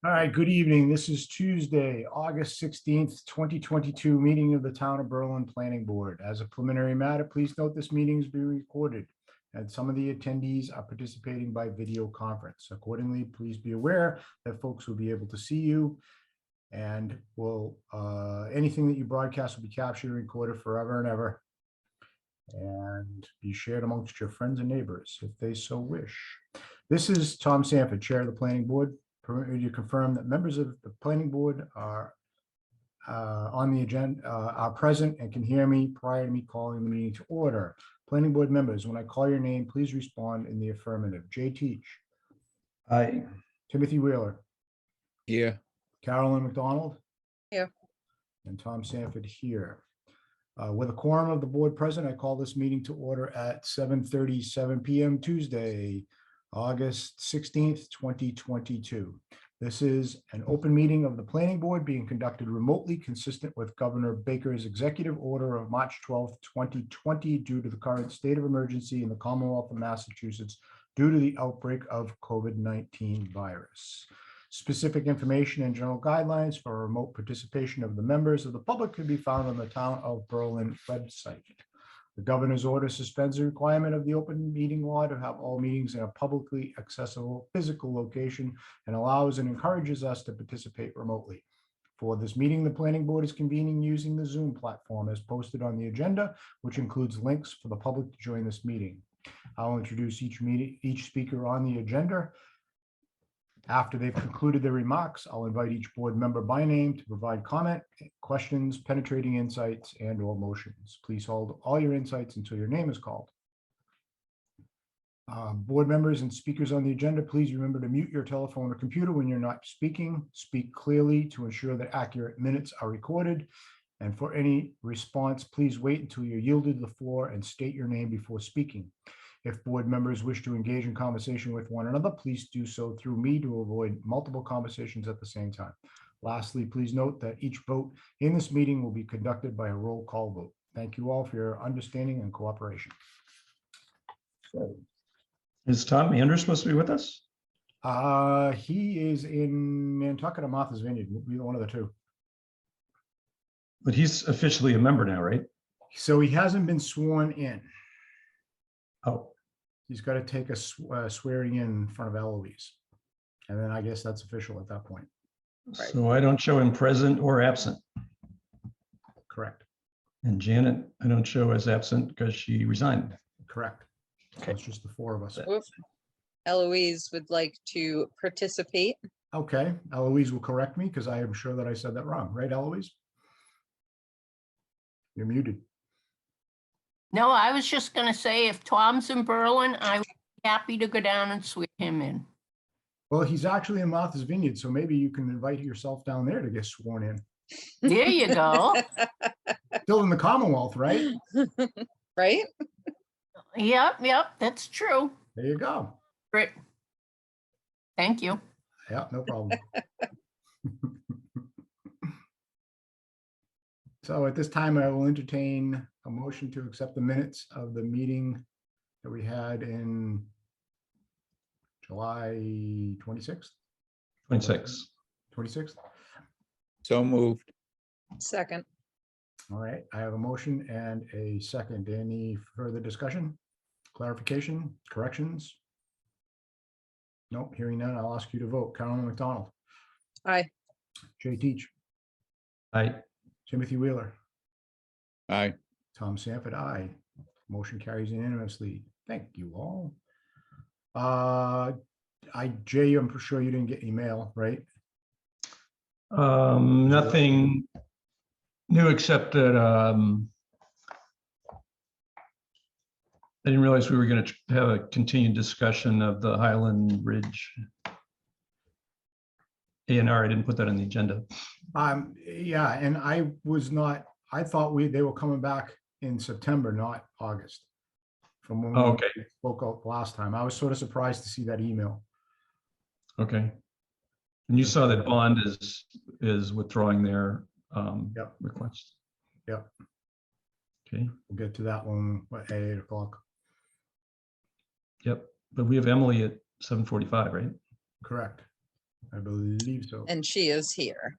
All right, good evening. This is Tuesday, August 16th, 2022, meeting of the Town of Berlin Planning Board. As a preliminary matter, please note this meeting is being recorded and some of the attendees are participating by video conference. Accordingly, please be aware that folks will be able to see you and anything that you broadcast will be captured and recorded forever and ever and be shared amongst your friends and neighbors if they so wish. This is Tom Sanford, Chair of the Planning Board. Permit me to confirm that members of the planning board are on the agenda, are present and can hear me prior to me calling the meeting to order. Planning board members, when I call your name, please respond in the affirmative. Jay Teach. Aye. Timothy Wheeler. Here. Carolyn McDonald. Here. And Tom Sanford here. With a quorum of the board present, I call this meeting to order at 7:37 p.m. Tuesday, August 16th, 2022. This is an open meeting of the planning board being conducted remotely, consistent with Governor Baker's executive order of March 12th, 2020, due to the current state of emergency in the Commonwealth of Massachusetts due to the outbreak of COVID-19 virus. Specific information and general guidelines for remote participation of the members of the public can be found on the Town of Berlin website. The governor's order suspends the requirement of the open meeting law to have all meetings in a publicly accessible physical location and allows and encourages us to participate remotely. For this meeting, the planning board is convening using the Zoom platform as posted on the agenda, which includes links for the public to join this meeting. I'll introduce each speaker on the agenda. After they've concluded their remarks, I'll invite each board member by name to provide comment, questions, penetrating insights, and/or motions. Please hold all your insights until your name is called. Board members and speakers on the agenda, please remember to mute your telephone or computer when you're not speaking. Speak clearly to ensure that accurate minutes are recorded. And for any response, please wait until you're yielded the floor and state your name before speaking. If board members wish to engage in conversation with one another, please do so through me to avoid multiple conversations at the same time. Lastly, please note that each vote in this meeting will be conducted by a roll call vote. Thank you all for your understanding and cooperation. So, Is Tom Andrew supposed to be with us? he is in Nantucket or Martha's Vineyard, either one of the two. But he's officially a member now, right? So he hasn't been sworn in. Oh, He's got to take a swearing in front of Eloise. And then I guess that's official at that point. Right. so I don't show him present or absent. Correct. And Janet, I don't show as absent because she resigned. Correct. So Okay. it's just the four of us. Oof. Eloise would like to participate. Okay, Eloise will correct me because I am sure that I said that wrong. Right, Eloise? You're muted. No, I was just gonna say if Tom's in Berlin, I'm happy to go down and swear him in. Well, he's actually in Martha's Vineyard, so maybe you can invite yourself down there to get sworn in. There you go. Still in the Commonwealth, right? Right? Yep, that's true. There you go. Great. Thank you. Yeah, no problem. So at this time, I will entertain a motion to accept the minutes of the meeting that we had in July 26th. 26. So moved. Second. All right, I have a motion and a second. Any further discussion, clarification, corrections? Nope, hearing none, I'll ask you to vote. Carolyn McDonald. Aye. Jay Teach. Aye. Timothy Wheeler. Aye. Tom Sanford, aye. Motion carries unanimously. Thank you all. Jay, I'm sure you didn't get any mail, right? Nothing new except that I didn't realize we were going to have a continued discussion of the Highland Ridge A&R. I didn't put that on the agenda. Yeah, and I thought they were coming back in September, not August. From when Oh, okay. we spoke out last time. I was sort of surprised to see that email. Okay. And you saw that Bond is withdrawing their Yep. request. Yep. Okay. We'll get to that one at 8 o'clock. Yep. But we have Emily at 7:45, right? Correct. I believe so. and she is here.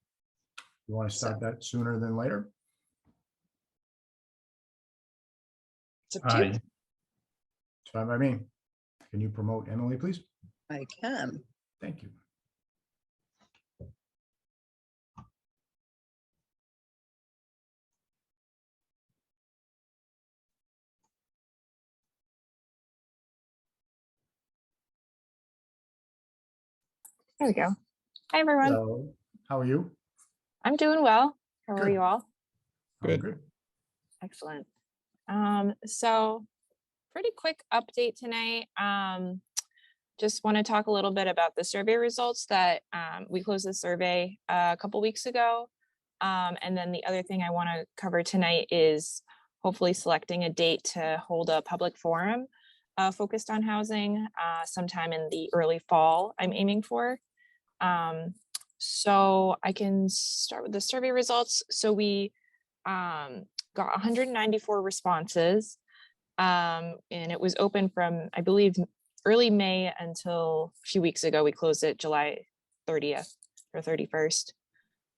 You want to start that sooner than later? It's up to you. Aye. It's fine by me. Can you promote Emily, please? I can. Thank you. There we go. Hi, everyone. Hello. How are you? I'm doing well. How are Good. you all? I'm Good. good. Excellent. So pretty quick update tonight. Just want to talk a little bit about the survey results that we closed the survey a couple weeks ago. And then the other thing I want to cover tonight is hopefully selecting a date to hold a public forum focused on housing sometime in the early fall, I'm aiming for. So I can start with the survey results. So we got 194 responses, and it was open from, I believe, early May until a few weeks ago. We closed it July 30th or 31st.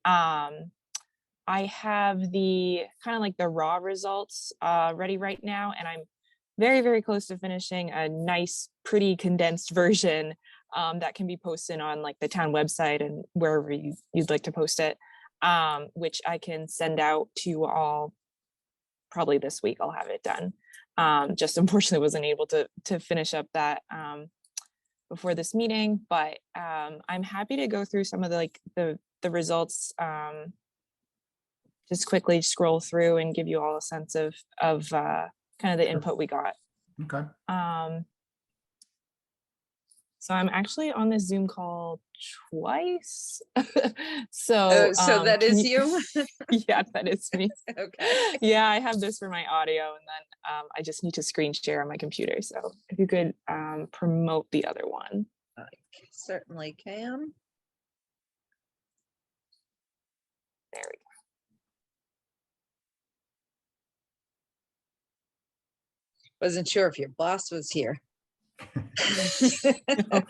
I have the kind of like the raw results ready right now, and I'm very, very close to finishing a nice, pretty condensed version that can be posted on like the town website and wherever you'd like to post it, which I can send out to you all probably this week. I'll have it done. Just unfortunately wasn't able to finish up that before this meeting, but I'm happy to go through some of the results. Just quickly scroll through and give you all a sense of kind of the input we got. Okay. So I'm actually on this Zoom call twice. So So that can is you? Yeah, that is me. Okay. Yeah, I have this for my audio, and then I just need to screen share on my computer. So if you could promote the other one. I certainly can. There we Wasn't sure if your boss was here. go.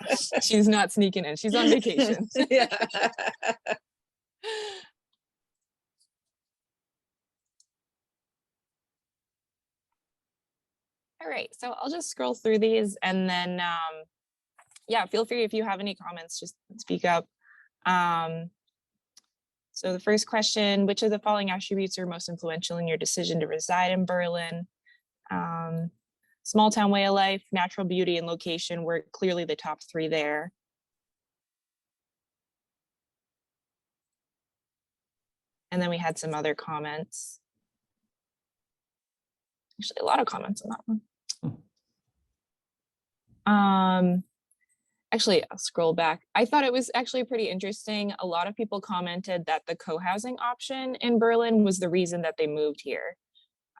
She's not sneaking in. She's on vacation. Yeah. All right, so I'll just scroll through these, and then yeah, feel free if you have any comments, just speak up. So the first question, which of the following attributes are most influential in your decision to reside in Berlin? Small town way of life, natural beauty, and location were clearly the top three there. And then we had some other comments. Actually, a lot of comments on that one. Actually, I'll scroll back. I thought it was actually pretty interesting. A lot of people commented that the co-housing option in Berlin was the reason that they moved here.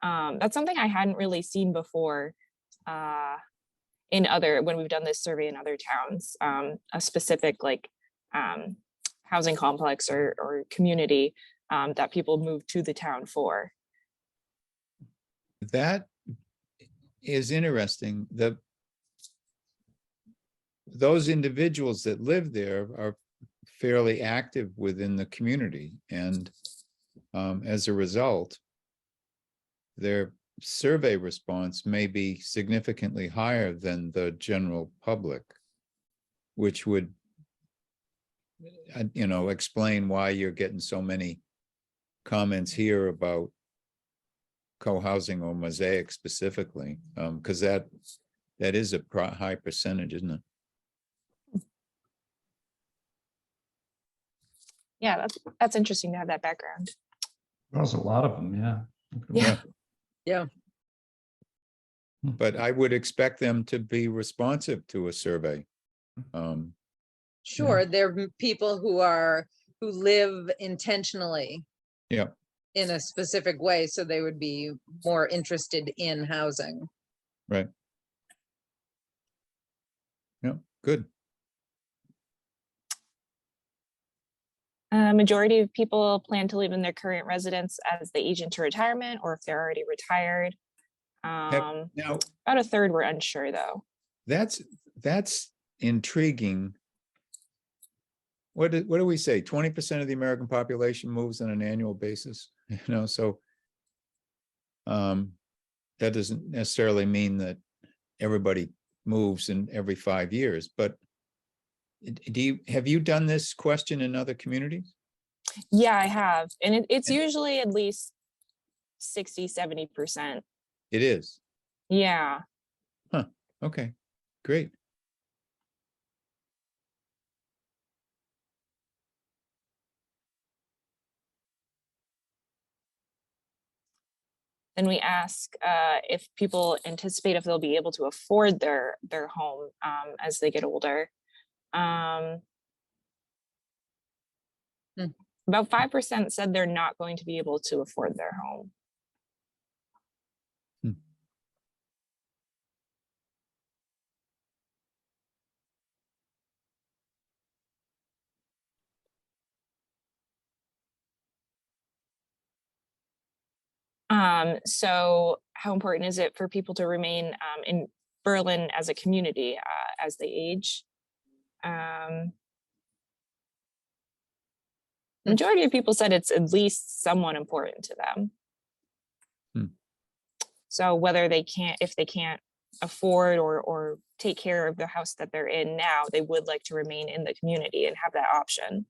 That's something I hadn't really seen before when we've done this survey in other towns, a specific like housing complex or community that people move to the town for. That is interesting. Those individuals that live there are fairly active within the community, and as a result, their survey response may be significantly higher than the general public, which would, explain why you're getting so many comments here about co-housing or mosaic specifically, because that is a high percentage, isn't it? Yeah, that's interesting to have that background. There's a lot of them, yeah. Yeah. Yeah. But I would expect them to be responsive to a survey. Sure, there are people who live intentionally. Yeah. In a specific way, so they would be more interested in housing. Right. Yeah, good. Majority of people plan to live in their current residence as they age into retirement, or if they're already retired. Now, About a third were unsure, though. that's intriguing. what do we say? 20% of the American population moves on an annual basis, so that doesn't necessarily mean that everybody moves in every 5 years, but have you done this question in other communities? Yeah, I have. And it's Yeah. usually at least 60-70%. It is. Yeah. Okay, great. Then we ask if people anticipate if they'll be able to afford their home as they get older. Hmm. About 5% said they're not going to be able to afford their home. So how important is it for people to remain in Berlin as a community as they age? Majority of people said it's at least somewhat important to them. So whether if they can't afford or take care of the house that they're in now, they would like to remain in the community and have that option.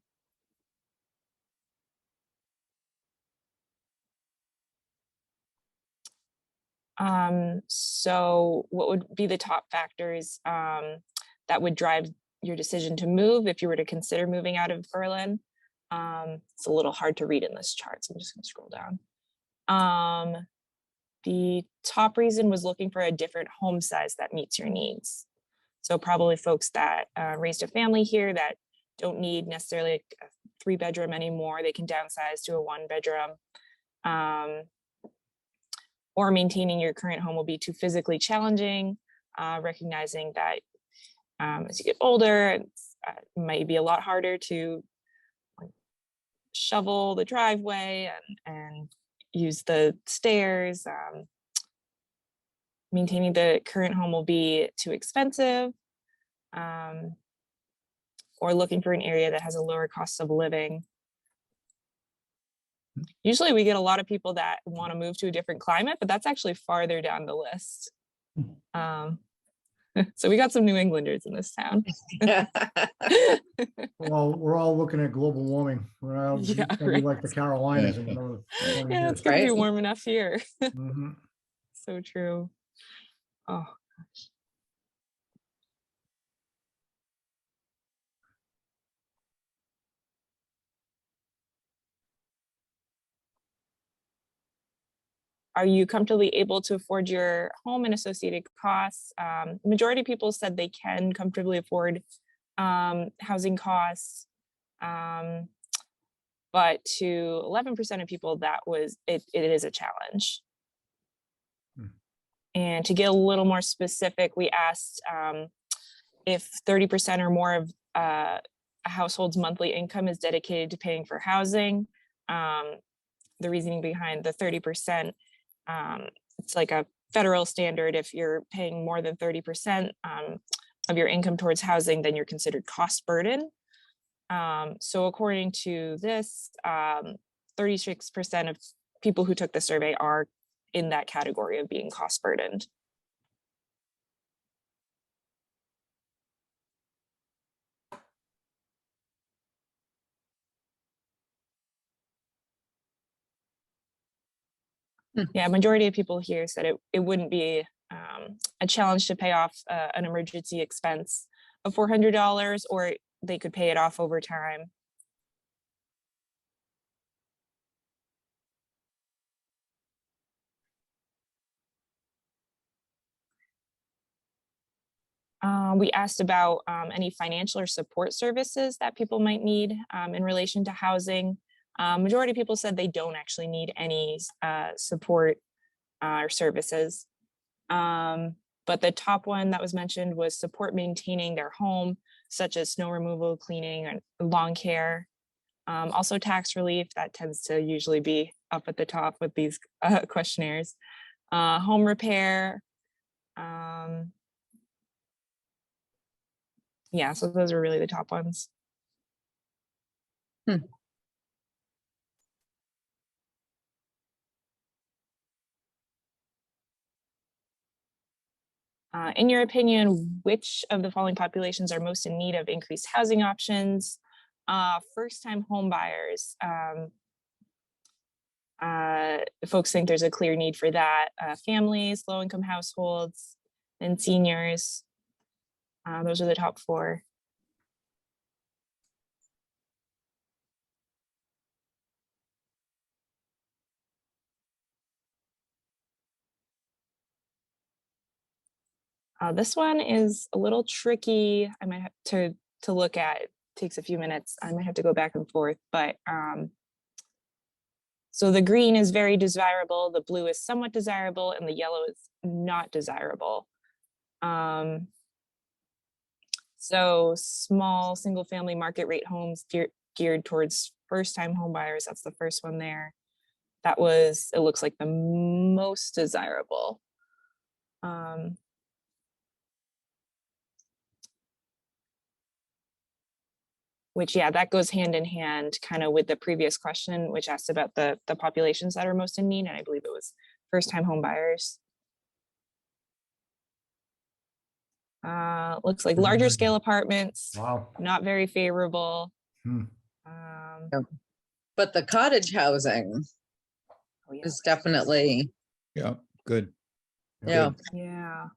So what would be the top factors that would drive your decision to move if you were to consider moving out of Berlin? It's a little hard to read in this chart, so I'm just going to scroll down. The top reason was looking for a different home size that meets your needs. So probably folks that raised a family here that don't need necessarily a 3-bedroom anymore. They can downsize to a 1-bedroom. Or maintaining your current home will be too physically challenging, recognizing that as you get older, it might be a lot harder to shovel the driveway and use the stairs. Maintaining the current home will be too expensive, or looking for an area that has a lower cost of living. Usually we get a lot of people that want to move to a different climate, but that's actually farther down the list. So we got some New Englanders in this town. Well, we're all looking at global warming. We're all Yeah, it's gonna be right. like the Carolinas in another 20 Yeah, years. it's gonna be Right. warm enough here. Mhm. So true. Oh gosh. Are you comfortably able to afford your home and associated costs? Majority of people said they can comfortably afford housing costs. But to 11% of people, it is a challenge. And to get a little more specific, we asked if 30% or more of a household's monthly income is dedicated to paying for housing. The reasoning behind the 30%, it's like a federal standard. If you're paying more than 30% of your income towards housing, then you're considered cost burden. So according to this, 36% of people who took the survey are in that category of being cost burdened. Yeah, majority of people here said it wouldn't be a challenge to pay off an emergency expense of $400, or they could pay it off over time. We asked about any financial or support services that people might need in relation to housing. Majority of people said they don't actually need any support or services. But the top one that was mentioned was support maintaining their home, such as snow removal, cleaning, and lawn care. Also tax relief, that tends to usually be up at the top with these questionnaires. Home repair. Yeah, so those are really the top ones. In your opinion, which of the following populations are most in need of increased housing options? First-time home buyers. Folks think there's a clear need for that. Families, low-income households, and seniors. Those are the top four. This one is a little tricky. I might have to look at. It takes a few minutes. I might have to go back and forth, but so the green is very desirable, the blue is somewhat desirable, and the yellow is not desirable. So small single-family market rate homes geared towards first-time home buyers. That's the first one there. That was, it looks like, the most desirable. Which, yeah, that goes hand in hand kind of with the previous question, which asked about the populations that are most in need. And I believe it was first-time home buyers. Looks like larger scale apartments, Wow. not very favorable. Hmm. But the cottage housing Oh, yeah. is definitely, Yeah, good. yeah. Good. Yeah.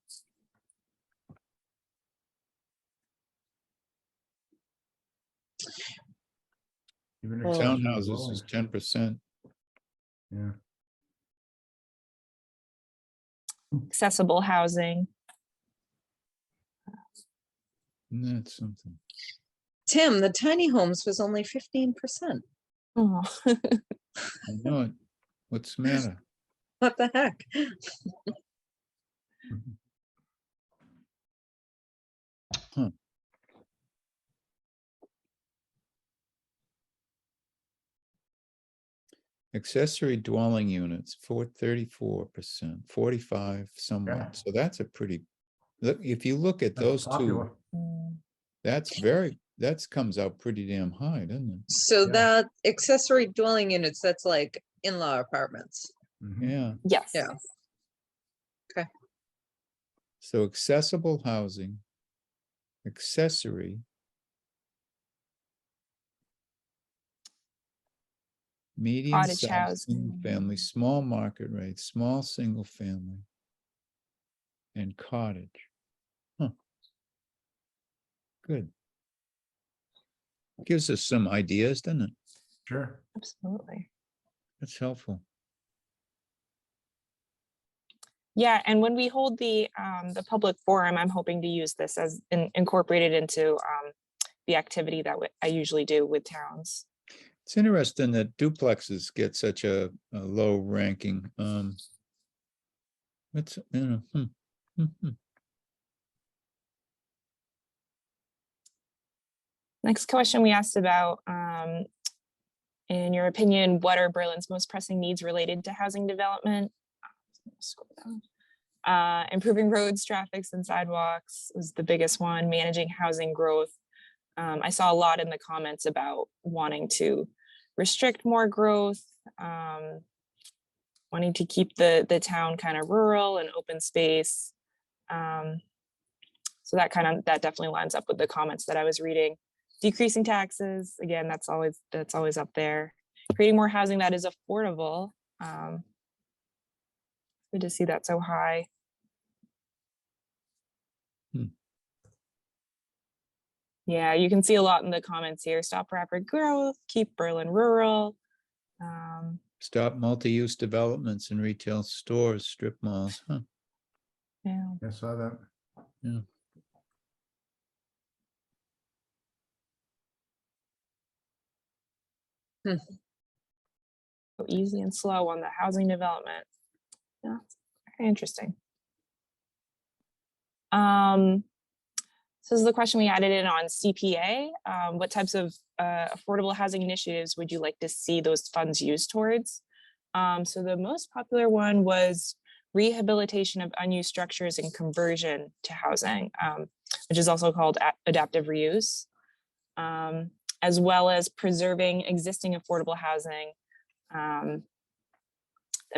Even Well, accessory Townhouses dwelling. is 10%. Yeah. Accessible housing. Isn't that something? Tim, the tiny homes was only 15%. Oh. I know it. What's the matter? What the heck? Huh. Accessory dwelling units, 34%, 45 Yeah. somewhat. So that's a pretty, look, if you look at That's those popular. two, that comes out pretty damn high, doesn't it? So Yeah. that accessory dwelling units, that's like in-law apartments. Mhm. Yeah. Yes. Yeah. So accessible housing, accessory, medium Cottage size single housing. family, small market rate, small single family, and cottage. Huh. Good. Gives us some ideas, doesn't it? Sure. Absolutely. That's helpful. Yeah, and when we hold the public forum, I'm hoping to use this as incorporated into the activity that I usually do with towns. It's interesting that duplexes get such a low ranking. It's, you know, Next question we asked about, in your opinion, what are Berlin's most pressing needs related to housing development? Scroll down. Improving roads, traffic, and sidewalks was the biggest one. Managing housing growth. I saw a lot in the comments about wanting to restrict more growth, wanting to keep the town kind of rural and open space. So that definitely lines up with the comments that I was reading. Decreasing taxes, again, that's always up there. Creating more housing that is affordable. Good to see that so high. Yeah, you can see a lot in the comments here. Stop rapid growth, keep Berlin rural. stop multi-use developments and retail stores, strip malls. Huh. Yeah. I saw that. Yeah. Go easy and slow on the housing development. Yeah, very interesting. So this is the question we added in on CPA. What types of affordable housing initiatives would you like to see those funds used towards? So the most popular one was rehabilitation of unused structures and conversion to housing, which is also called adaptive reuse. as well as preserving existing affordable housing that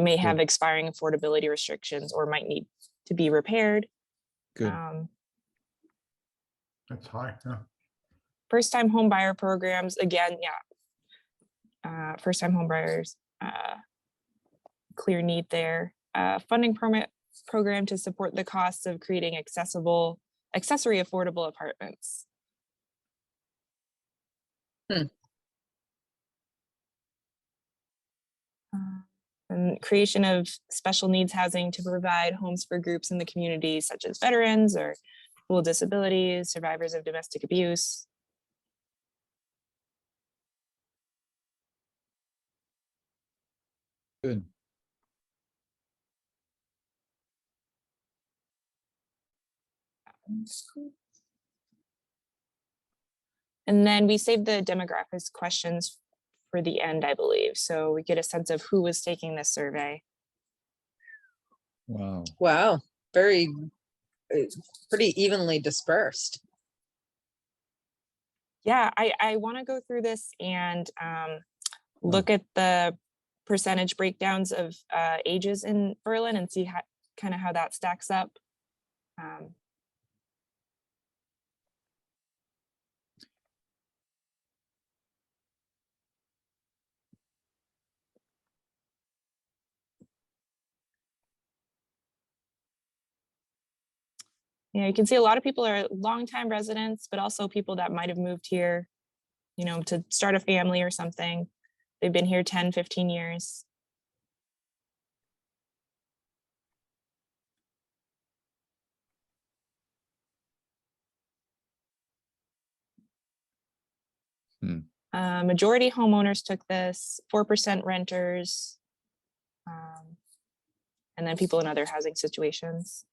may have expiring affordability restrictions or might need to be repaired. Good. That's high, yeah. First-time home buyer programs, again, first-time home buyers, clear need there. Funding permit program to support the costs of creating accessible, accessory affordable apartments. And creation of special needs housing to provide homes for groups in the community, such as veterans or people with disabilities, survivors of domestic abuse. Good. And then we saved the demographics questions for the end, I believe. So we get a sense of who was taking this survey. Wow. Wow, very, pretty evenly dispersed. Yeah, I want to go through this and look at the percentage breakdowns of ages in Berlin and see how kind of how that stacks up. Yeah, you can see a lot of people are longtime residents, but also people that might have moved here, you know, to start a family or something. They've been here 10, 15 years. Majority homeowners took this, 4% renters, and then people in other housing situations.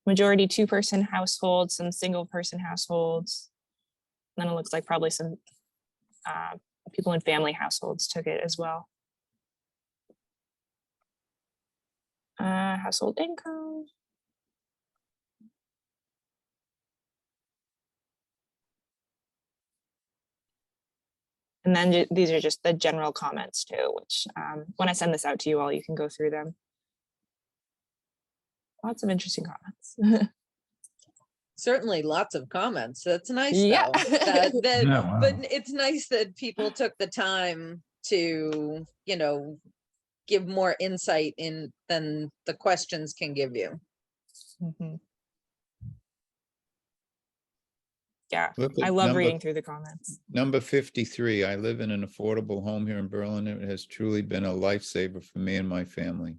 Majority 2-person households, some single-person households. Then it looks like probably some people in family households took it as well. Household income. And then these are just the general comments too, which when I send this out to you all, you can go through them. Lots of interesting comments. Certainly lots of comments. That's nice Yeah. though. That, Yeah, wow. but it's nice that people took the time to, you know, give more insight in than the questions can give you. Mhm. Yeah, Look I at love number- reading through the comments. Number 53, I live in an affordable home here in Berlin. It has truly been a lifesaver for me and my family.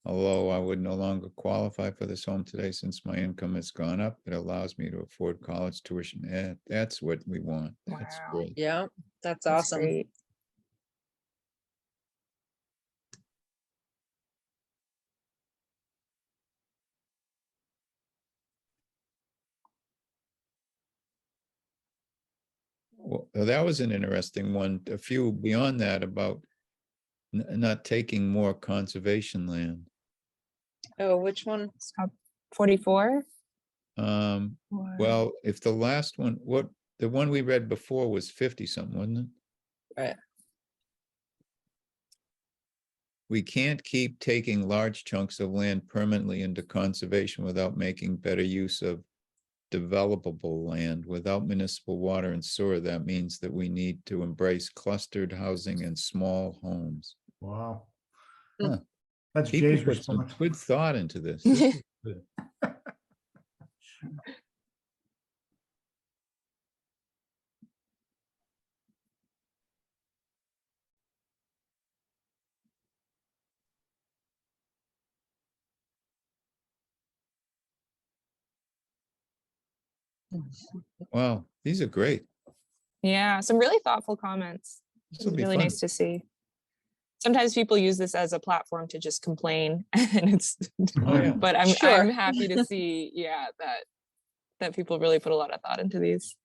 Although I would no longer qualify for this home today since my income has gone up, it allows me to afford college tuition. That's what we want. That's Wow. great. Yeah, that's That's awesome. great. Well, that was an interesting one. A few beyond that about not taking more conservation land. Oh, which one? Stop 44. Well, if the last one, the one we read before was 50 something, wasn't it? Right. We can't keep taking large chunks of land permanently into conservation without making better use of developable land. Without municipal water and sewer, that means that we need to embrace clustered housing and small homes. Wow. Huh. That's People Jay's put some response. good thought into this. This is good. Wow, these are great. Yeah, some really thoughtful comments. This It's will be really fun. nice to see. Sometimes people use this as a platform to just complain, and it's. Oh, yeah. But I'm Sure. happy to see, yeah, that people really put a lot of thought into these.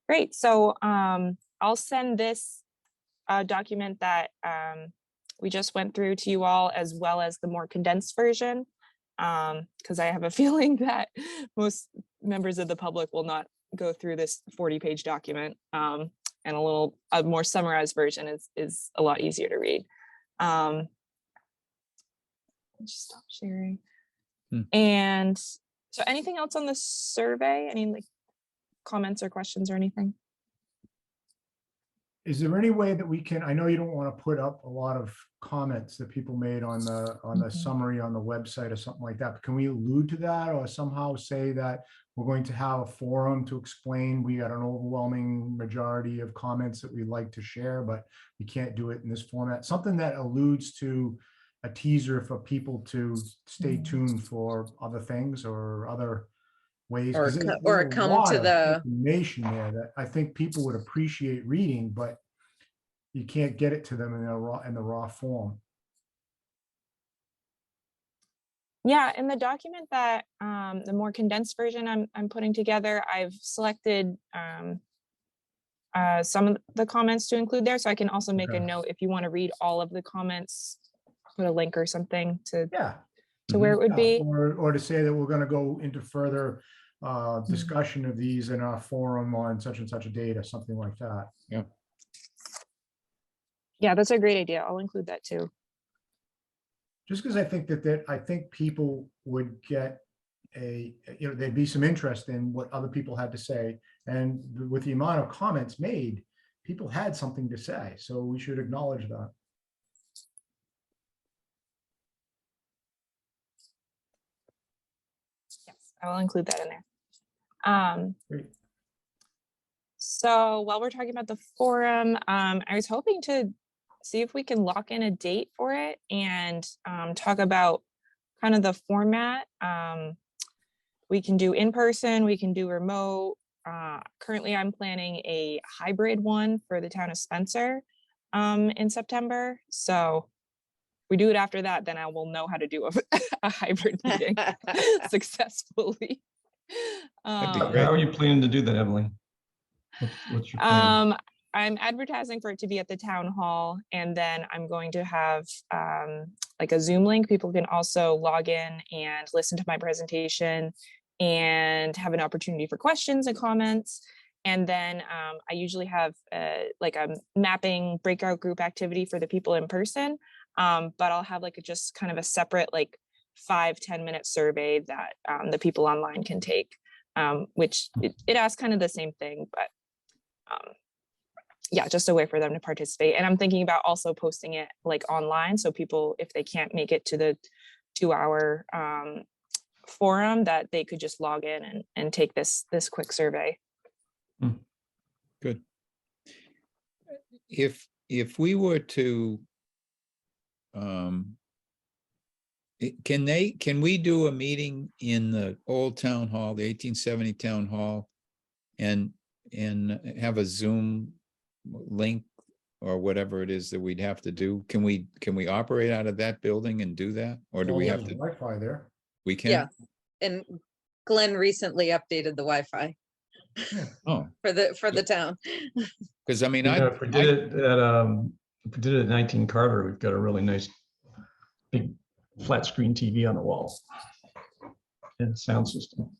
Great. So I'll send this document that we just went through to you all, as well as the more condensed version, because I have a feeling that most members of the public will not go through this 40-page document, and a more summarized version is a lot easier to read. Just stop sharing. And so anything else on the survey? Any like comments or questions or anything? Is there any way that we can, I know you don't want to put up a lot of comments that people made on the summary on the website or something like that, but can we allude to that or somehow say that we're going to have a forum to explain, we got an overwhelming majority of comments that we'd like to share, but we can't do it in this format? Something that alludes to a teaser for people to stay tuned for other things or other ways. 'Cause there's a come lot to of the, information there that I think people would appreciate reading, but you can't get it to them in the raw form. Yeah, in the document that the more condensed version I'm putting together, I've selected some of the comments to include there. So I can also make a Okay. note if you want to read all of the comments, put a link or something to Yeah. where it would Yeah, be. or to say that we're going to go into further discussion of these in our forum on such and such a date or something like that. Yeah, that's a great idea. I'll include that too. Just because I think I think people would get there'd be some interest in what other people had to say. And with the amount of comments made, people had something to say. So we should acknowledge that. Yes, I will include that in there. Great. So while we're talking about the forum, I was hoping to see if we can lock in a date for it and talk about kind of the format. We can do in person, we can do remote. Currently, I'm planning a hybrid one for the town of Spencer in September. So if we do it after that, then I will know how to do a hybrid meeting successfully. That'd be How great. are you planning to do that, Emily? What's your plan? I'm advertising for it to be at the town hall, and then I'm going to have like a Zoom link. People can also log in and listen to my presentation and have an opportunity for questions and comments. And then I usually have like a mapping breakout group activity for the people in person, but I'll have like just kind of a separate like 5-10 minute survey that the people online can take, which it asks kind of the same thing, but yeah, just a way for them to participate. And I'm thinking about also posting it like online, so people, if they can't make it to the 2-hour forum, that they could just log in and take this quick survey. Good. If we were to, can we do a meeting in the old town hall, the 1870 town hall, and have a Zoom link or whatever it is that we'd have to do? Can we operate out of that building and do that? Or do we have to? Wi-Fi there? We can? Yeah. And Glenn recently updated the Wi-Fi Oh, for the town. because I mean, If we did it at 19 Carter, we've got a really nice big flat screen TV on the wall and a sound system.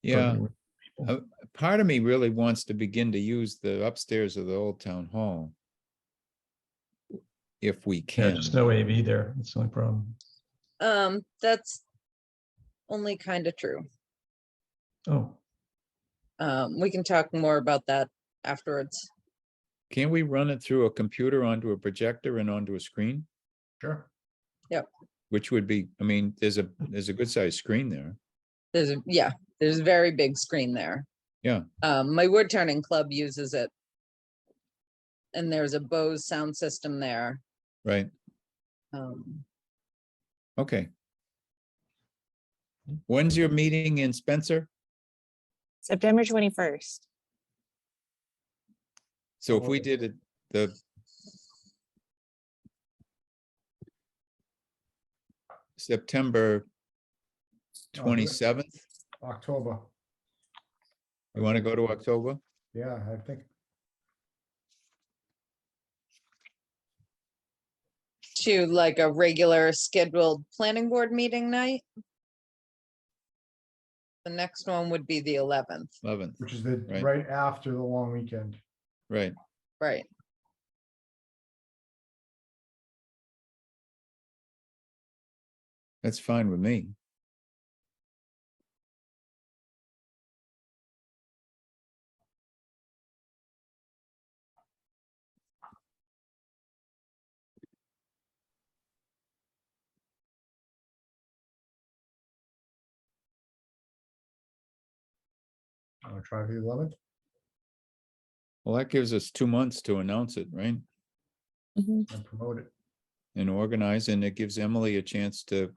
yeah. Part of me really wants to begin to use the upstairs of the old town hall, if we Yeah, can. just no AV there. That's the only problem. That's only kind of true. Oh, We can talk more about that afterwards. Can we run it through a computer onto a projector and onto a screen? Sure. Which would be, I mean, there's a good sized screen there. There's a very big screen there. Yeah. My wood turning club uses it. And there's a Bose sound system there. Right. Okay. When's your meeting in Spencer? September 21st. So if we did it, the September 27th, October. you want to go to October? Yeah, I think, To like a regular scheduled planning board meeting night. The next one would be the 11th, 11th, which is the Right. right after the long weekend. right. right? That's fine with me. I'll try the 11th. Well, that gives us 2 months to announce it, right? Mhm. And promote it. And organize, and it gives Emily a chance to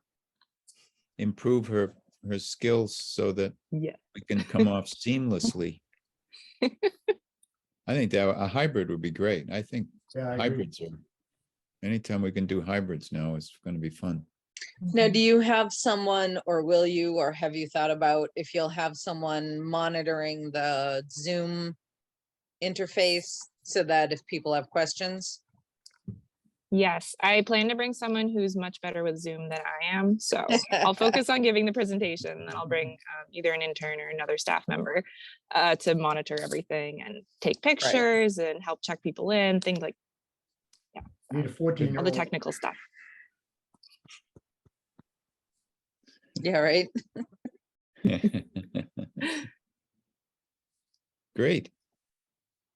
improve her skills so that Yeah. we can come off seamlessly. I think that a hybrid would be great. I think Yeah, I agree. hybrids are, anytime we can do hybrids now, it's going to be fun. Now, do you have someone, or will you, or have you thought about if you'll have someone monitoring the Zoom interface so that if people have questions? Yes, I plan to bring someone who's much better with Zoom than I am. So I'll focus on giving the presentation, and then I'll bring either an intern or another staff member to monitor everything and take pictures and help check people in, things like Need a all the 14-year-old. technical stuff. Yeah, right. Great.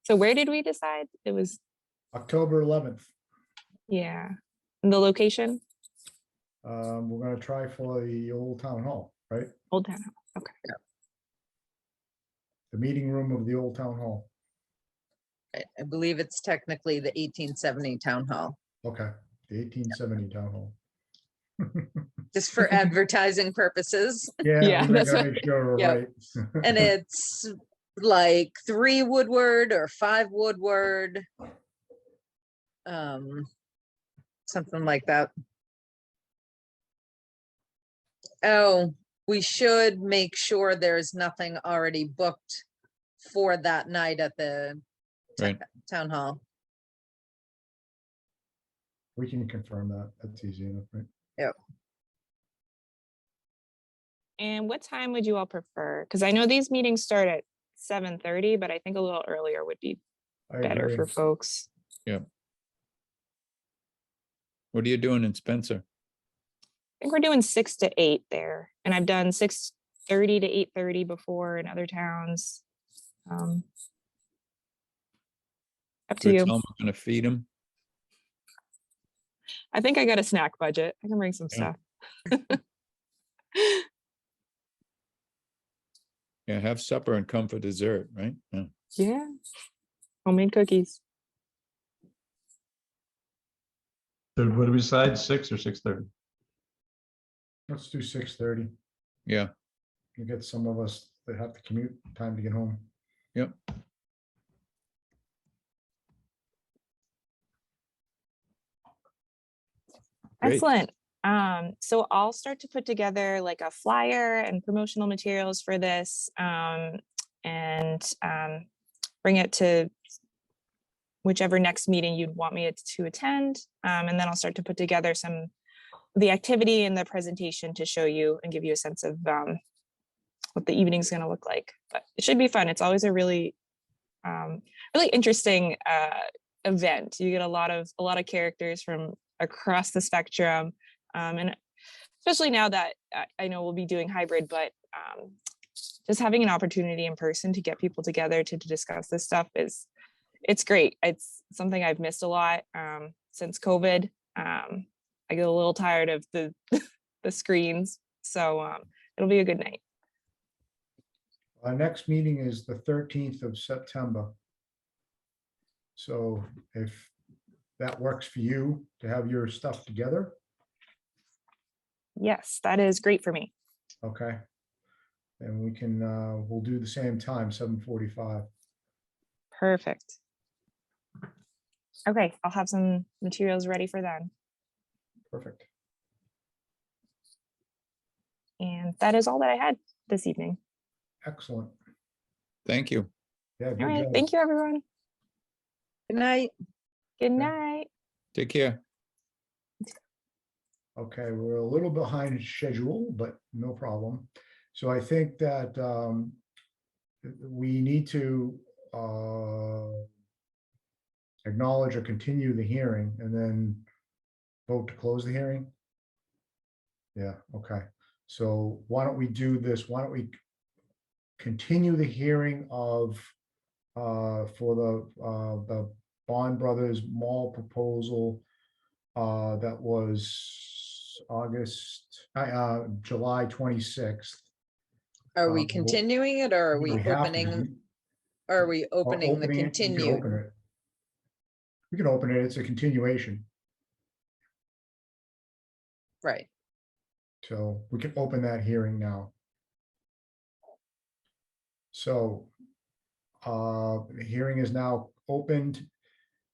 So where did we decide? It was, October 11th. yeah, the location, We're gonna try for the old town hall, right? Old Town Hall. Okay. The meeting room of the old town hall. I believe it's technically the 1870 town hall, Okay, the 1870 town hall. just for advertising purposes. Yeah, We that's gotta what- make sure we're Yep. right. And it's like 3 Woodward or 5 Woodward. Something like that. Oh, we should make sure there's nothing already booked for that night at the Right. town hall. We can confirm that. That's easy enough, right? And what time would you all prefer? Because I know these meetings start at 7:30, but I think a little earlier would be I better agree. for folks. What are you doing in Spencer? I think we're doing 6 to 8 there, and I've done 6:30 to 8:30 before in other towns. Up to Good, you. tell 'em we're gonna feed them. I think I got a snack budget. I can bring some Yeah. stuff. Yeah, have supper and come for dessert, right? Yeah. Yeah. Homemade cookies. So what do we decide, 6 or 6:30? Let's do 6:30. Yeah, You get some of us that have to commute, time to get home. yep. Great. Excellent. So I'll start to put together like a flyer and promotional materials for this, and bring it to whichever next meeting you'd want me to attend. And then I'll start to put together some the activity and the presentation to show you and give you a sense of what the evening's going to look like. But it should be fun. It's always a really interesting event. You get a lot of characters from across the spectrum, and especially now that I know we'll be doing hybrid, but just having an opportunity in person to get people together to discuss this stuff it's great. It's something I've missed a lot since COVID. I get a little tired of the the screens, so it'll be a good night. Our next meeting is the 13th of September. So if that works for you to have your stuff together, Yes, that is great for me. okay. And we can, we'll do the same time, 7:45. Perfect. Okay, I'll have some materials ready for then. Perfect. And that is all that I had this evening. Excellent. Thank you. Yeah, All good right. job. Thank you, everyone. Good night. Good Yeah. night. Take care. Okay, we're a little behind schedule, but no problem. So I think that we need to acknowledge or continue the hearing and then vote to close the hearing. Yeah, okay. So why don't we do this? Why don't we continue the hearing of for the Bond Brothers Mall proposal that was July 26th. Are we Well, continuing it or are we we have to opening, be- or are we or opening the opening it, we can continued? open it. We can open it, it's a continuation, Right. so we can open that hearing now. So the hearing is now opened.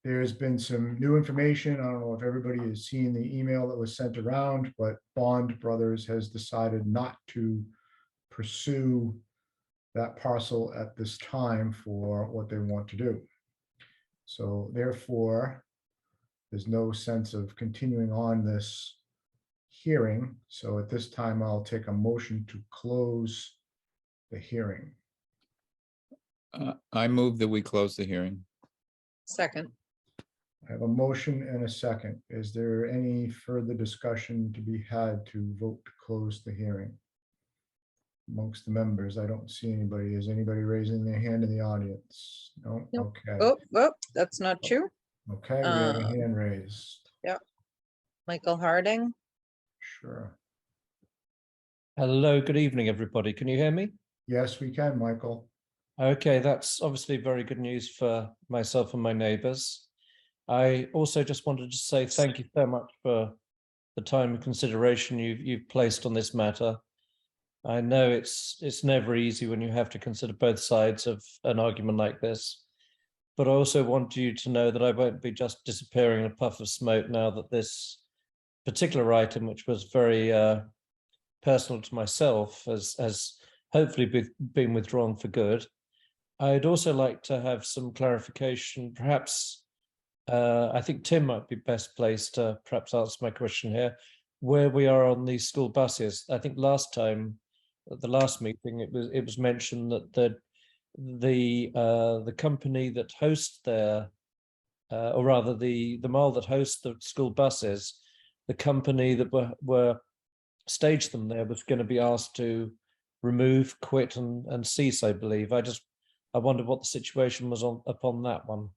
There's been some new information. I don't know if everybody has seen the email that was sent around, but Bond Brothers has decided not to pursue that parcel at this time for what they want to do. So therefore, there's no sense of continuing on this hearing. So at this time, I'll take a motion to close the hearing. I move that we close the hearing. Second. I have a motion and a second. Is there any further discussion to be had to vote to close the hearing? Amongst the members, I don't see anybody. Is anybody raising their hand in the audience? No, Nope. okay, Oh, that's not true. okay, we have a Um, hand raised. Michael Harding. Sure. Hello, good evening, everybody. Can you hear me? Yes, we can, Michael. Okay, that's obviously very good news for myself and my neighbours. I also just wanted to say thank you so much for the time and consideration you've placed on this matter. I know it's never easy when you have to consider both sides of an argument like this, but I also want you to know that I won't be just disappearing in a puff of smoke now that this particular item, which was very personal to myself, has hopefully been withdrawn for good. I'd also like to have some clarification, perhaps. I think Tim might be best placed to perhaps answer my question here, where we are on these school buses. I think last time, at the last meeting, it was mentioned that the company that hosts their, or rather the mall that hosts the school buses, the company that were staged them there was going to be asked to remove, quit, and cease, I believe. I wonder what the situation was upon that one.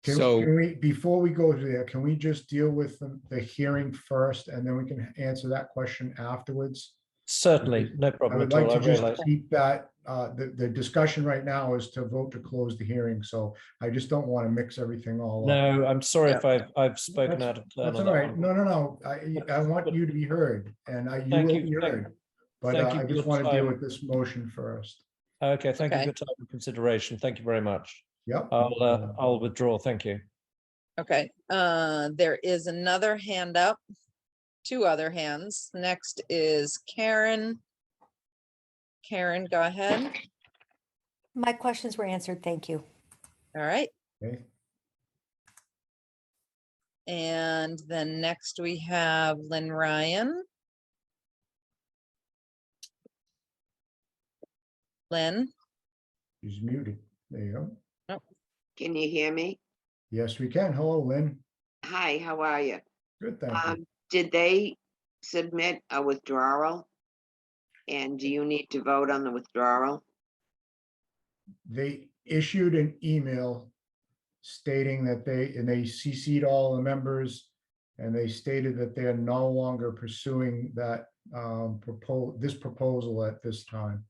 So, We, before we go to there, can we just deal with the hearing first and then we can answer that question afterwards? Certainly, no I problem would at all. like to I just realize. keep that, the discussion right now is to vote to close the hearing, so I just don't want to mix everything all up. No, I'm sorry Yeah. if I've spoken out of turn That's on all that right. one. No. I want you to be heard and you Thank will you. be heard. But Thank you I for just your want to deal time. with this motion first. Okay, thank you for Okay. your time and consideration. Thank you very much. Yep. I'll withdraw. Thank you. Okay, there is another hand up, two other hands. Next is Karen. Karen, go ahead. My questions were answered. Thank you. All right, Okay. and then next we have Lynne Ryan. Lynn, She's muted. There you go. Can you hear me? Yes, we can. Hello, Lynn. Hi, how are you? Good, thank you. Did they submit a withdrawal? And do you need to vote on the withdrawal? They issued an email stating that they CC'd all the members and they stated that they are no longer pursuing that this proposal at this time.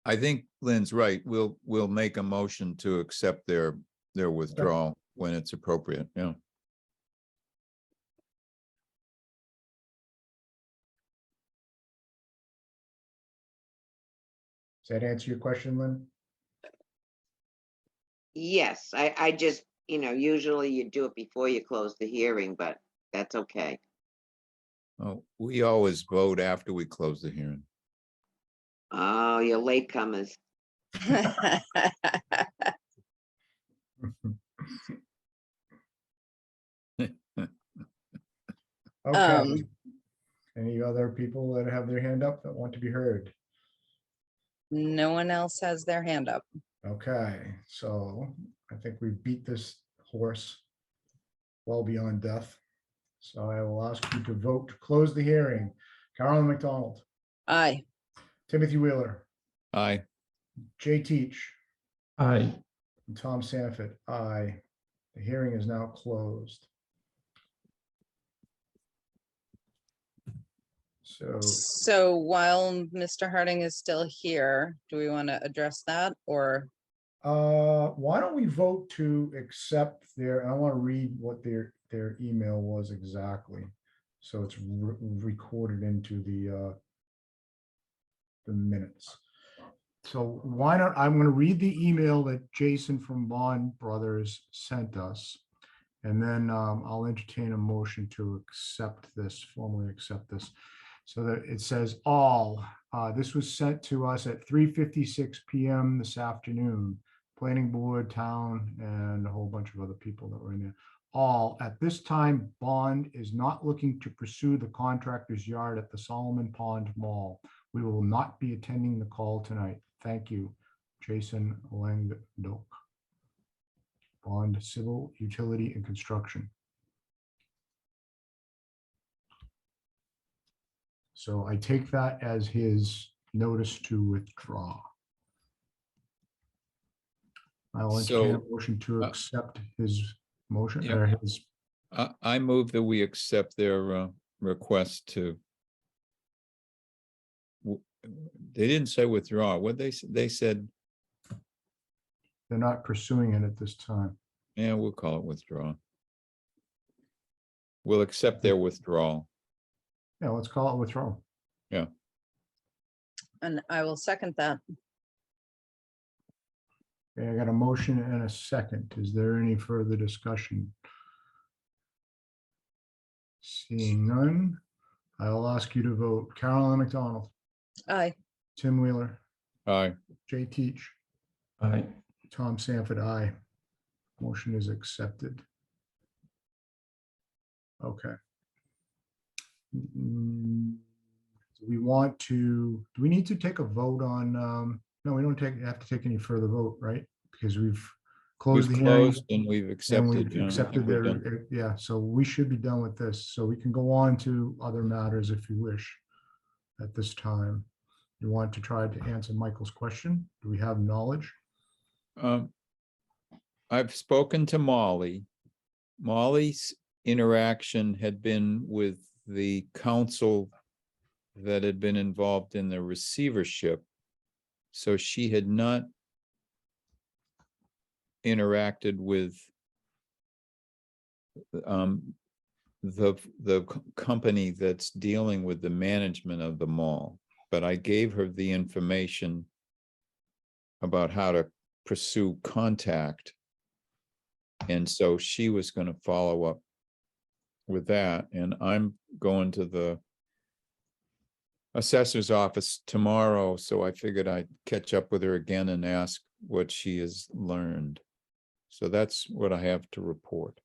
I think Lynn's right. We'll make a motion to accept their withdrawal when it's appropriate. Yeah. Does that answer your question, Lynn? Yes, I just, usually you do it before you close the hearing, but that's okay. Oh, we always vote after we close the hearing. Oh, you latecomers. Okay. Any other people that have their hand up that want to be heard? No one else has their hand up. Okay, so I think we beat this horse well beyond death. So I will ask you to vote to close the hearing. Carolyn McDonald, Aye. Timothy Wheeler, Aye. Jay Teach, Aye. and Tom Sanford. Aye. The hearing is now closed. So while Mr. Harding is still here, do we want to address that or? Why don't we vote to accept I want to read what their email was exactly. So it's recorded into the minutes. So why not, I'm going to read the email that Jason from Bond Brothers sent us. And then I'll entertain a motion to formally accept this. So that it says this was sent to us at 3:56 PM this afternoon. Planning board, town, and a whole bunch of other people that were in there. At this time, Bond is not looking to pursue the contractor's yard at the Solomon Pond Mall. We will not be attending the call tonight. Thank you, Jason Langdok. Bond Civil Utility and Construction. So I take that as his notice to withdraw. I'll entertain a So, motion to accept his motion yeah. or his. I move that we accept their request to. They didn't say withdraw. What they said, They're not pursuing it at this time. yeah, we'll call it withdraw. We'll accept their withdrawal. Yeah, let's call it withdrawal. And I will second that. Okay, I got a motion and a second. Is there any further discussion? Seeing none, I'll ask you to vote. Carolyn McDonald, Aye. Tim Wheeler, Aye. Jay Teach, Aye. Tom Sanford, aye. Motion is accepted. Okay. Do we need to take a vote on, no, we don't have to take any further vote, right? Because we've closed We've the hearing. closed and we've And accepted. we've accepted yeah, so we should be done with this. So we can go on to other matters if you wish at this time. You want to try to answer Michael's question? Do we have knowledge? I've spoken to Molly. Molly's interaction had been with the council that had been involved in the receivership. So she had not interacted with the company that's dealing with the management of the mall. But I gave her the information about how to pursue contact. And so she was going to follow up with that. And I'm going to the assessor's office tomorrow. So I figured I'd catch up with her again and ask what she has learned. So that's what I have to report.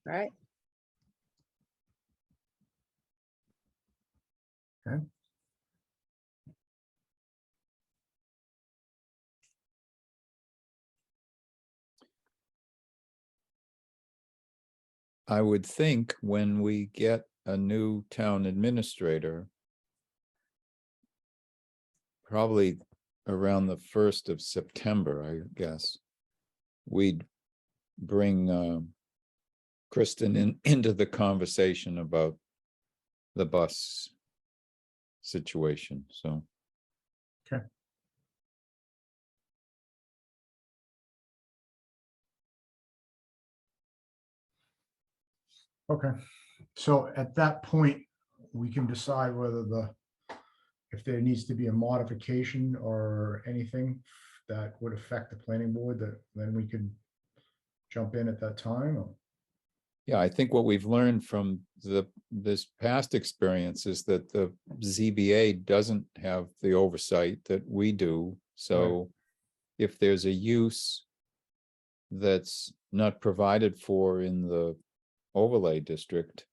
All right. Okay. I would think when we get a new town administrator, probably around the 1st of September, I guess, we'd bring Kristen into the conversation about the bus situation, so. Okay. Okay, so at that point, we can decide whether if there needs to be a modification or anything that would affect the planning board, that then we could jump in at that time. Or Yeah, I think what we've learned from this past experience is that the ZBA doesn't have the oversight that we do. So if there's a use that's not provided for in the overlay district,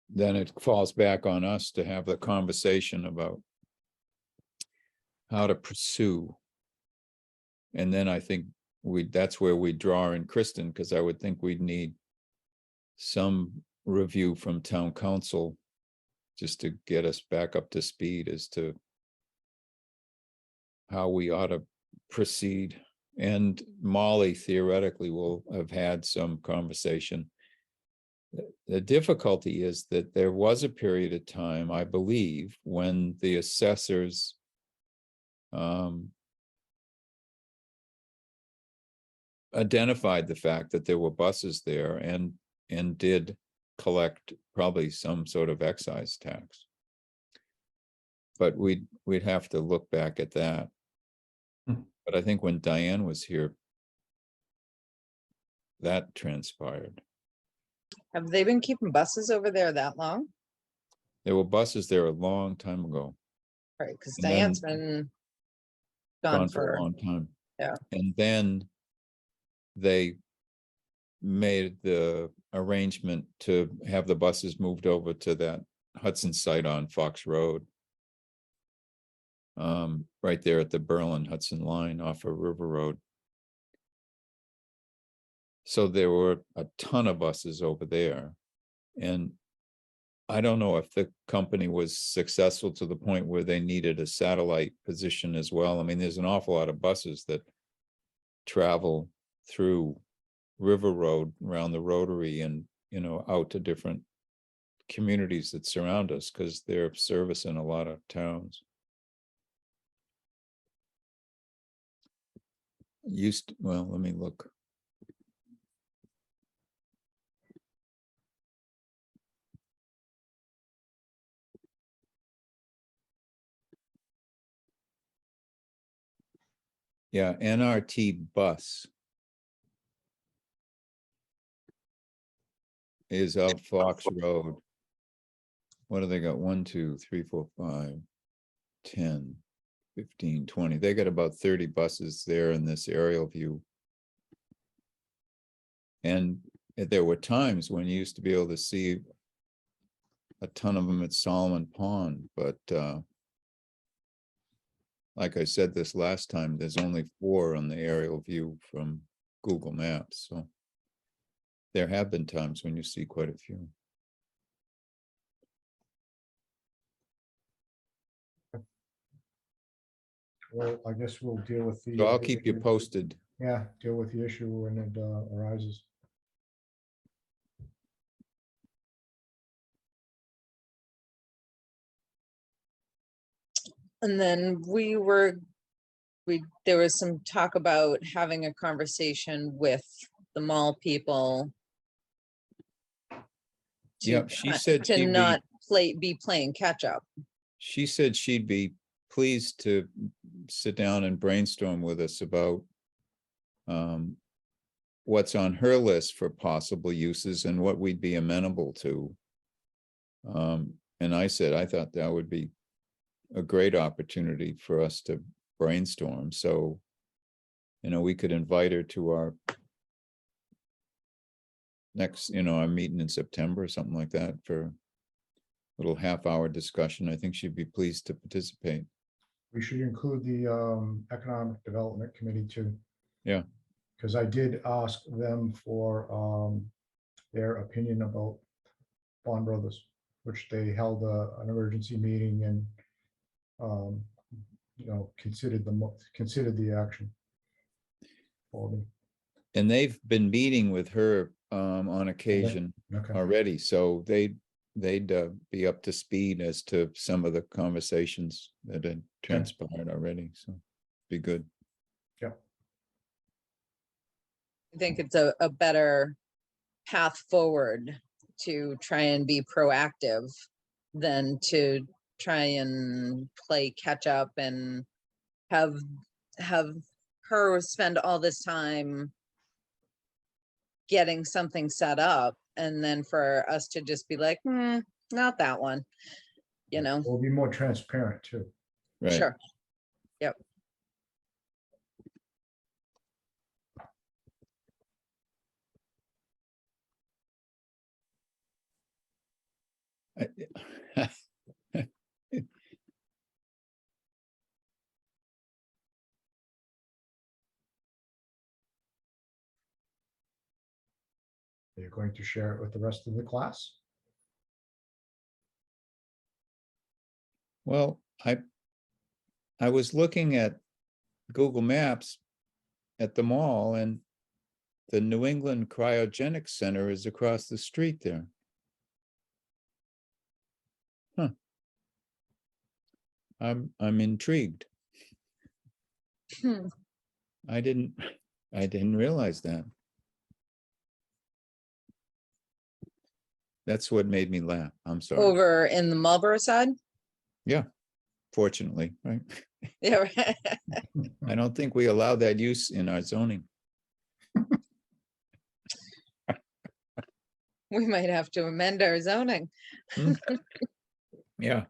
then it falls back on us to have the conversation about how to pursue. And then I think that's where we draw in Kristen, because I would think we'd need some review from town council just to get us back up to speed as to how we ought to proceed. And Molly theoretically will have had some conversation. The difficulty is that there was a period of time, I believe, when the assessors identified the fact that there were buses there and did collect probably some sort of excise tax. But we'd have to look back at that. But I think when Diane was here, that transpired. Have they been keeping buses over there that long? There were buses there a long time ago. Right, because And then- Diane's been gone For a for, long time. yeah. And then they made the arrangement to have the buses moved over to that Hudson site on Fox Road. Right there at the Berlin Hudson line off of River Road. So there were a ton of buses over there. And I don't know if the company was successful to the point where they needed a satellite position as well. I mean, there's an awful lot of buses that travel through River Road around the Rotary and, you know, out to different communities that surround us because they're servicing a lot of towns. Well, let me look. Yeah, NRT bus is up Fox Road. What do they got? 1, 2, 3, 4, 5, 10, 15, 20. They got about 30 buses there in this aerial view. And there were times when you used to be able to see a ton of them at Solomon Pond, but like I said this last time, there's only 4 on the aerial view from Google Maps. So there have been times when you see quite a few. Well, I guess we'll deal with the. So I'll keep you posted. Yeah, deal with the issue when it arises. and then there was some talk about having a conversation with the mall people. to Yep, she cut- said To she'd not be playing catch up. She said she'd be pleased to sit down and brainstorm with us about what's on her list for possible uses and what we'd be amenable to. And I said, I thought that would be a great opportunity for us to brainstorm. So, you know, we could invite her to our next, our meeting in September or something like that for a little half-hour discussion. I think she'd be pleased to participate. We should include the Economic Development Committee too. Yeah. Because I did ask them for their opinion about Bond Brothers, which they held an emergency meeting and considered the action for me. And they've been meeting with her on occasion Okay. already, so they'd be up to speed as to some of the conversations that had transpired already, so be good. Yeah. I think it's a better path forward to try and be proactive than to try and play catch up and have her spend all this time getting something set up and then for us to just be like, not that one, you know, We'll be more transparent too. Right. sure. Yep. You're going to share it with the rest of the class? Well, I was looking at Google Maps at the mall, and the New England Cryogenics Center is across the street there. Huh. I'm intrigued. Hmm. I didn't realize that. That's what made me laugh. I'm sorry. Over in the Marlboro side. Yeah, fortunately, right? Yeah. Right. I don't think we allow that use in our zoning. We might have to amend our zoning. Yeah.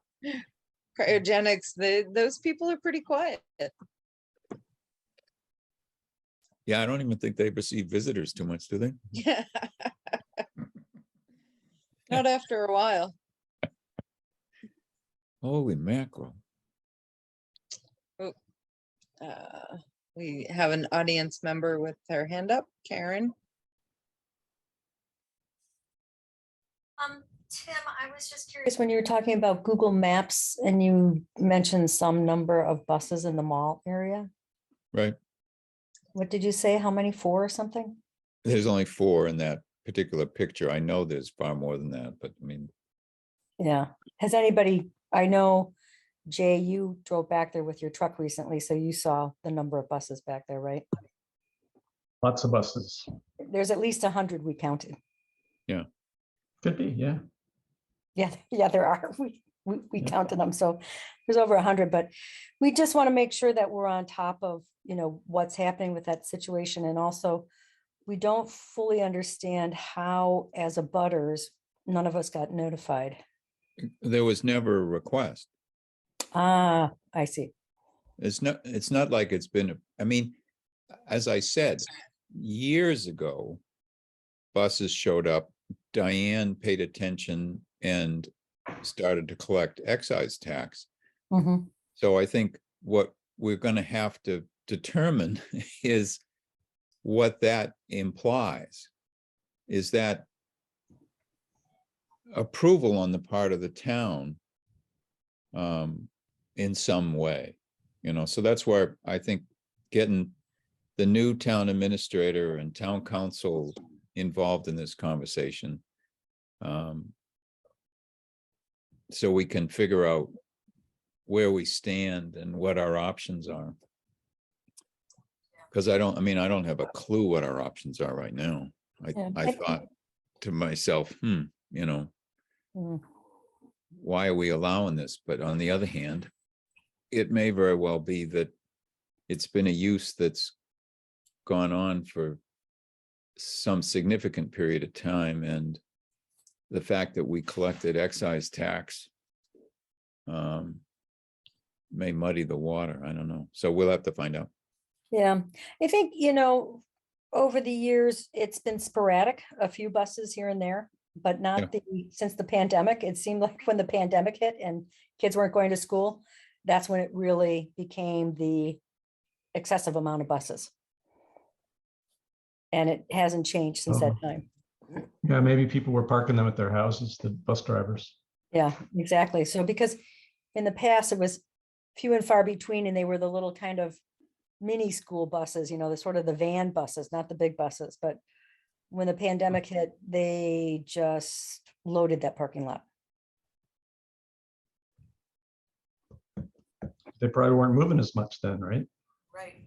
Cryogenics, those people are pretty quiet. Yeah, I don't even think they receive visitors too much, do they? Yeah. Not after a while. Holy mackerel. We have an audience member with their hand up, Karen. Tim, I was just curious, when you were talking about Google Maps and you mentioned some number of buses in the mall area, Right. what did you say? How many? 4 or something? There's only 4 in that particular picture. I know there's far more than that, but I mean, Yeah. Has anybody, I know, Jay, you drove back there with your truck recently, so you saw the number of buses back there, right? Lots of buses. There's at least 100 we counted. Could be, yeah. Yeah, there are. We Yeah. counted them, so there's over 100, but we just want to make sure that we're on top of, what's happening with that situation. And also, we don't fully understand how, as a butters, none of us got notified. there was never a request. Ah, I see. It's not like it's been, I mean, as I said, years ago, buses showed up, Diane paid attention and started to collect excise tax. Mhm. So I think what we're going to have to determine is what that implies. Is that approval on the part of the town in some way, so that's where I think getting the new town administrator and town council involved in this conversation, so we can figure out where we stand and what our options are. Because I don't have a clue what our options are right now. Yeah, I thought to myself, Mhm. why are we allowing this? But on the other hand, it may very well be that it's been a use that's gone on for some significant period of time, and the fact that we collected excise tax may muddy the water. I don't know. So we'll have to find out. Yeah, I think, over the years, it's been sporadic, a few buses here and there, but not since the pandemic. It seemed like when the pandemic hit and kids weren't going to school, that's when it really became the excessive amount of buses. And it hasn't changed since that time. Yeah, maybe people were parking them at their houses, the bus drivers. Yeah, exactly. So because in the past, it was few and far between, and they were the little kind of mini school buses, the sort of the van buses, not the big buses. But when the pandemic hit, they just loaded that parking lot. They probably weren't moving as much then, right? Right.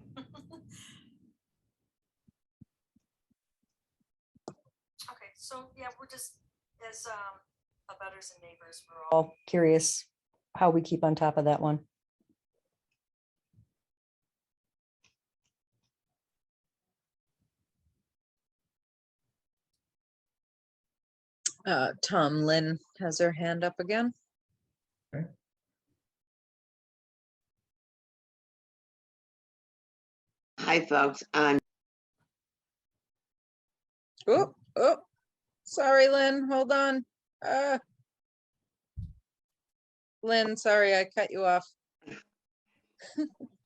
Okay, so yeah, we're just, as abutters and neighbors, we're all curious how we keep on top of that one. Tom, Lynn has her hand up again. Hi, folks. Oh, oh, sorry, Lynn, hold on. Lynn, sorry, I cut you off.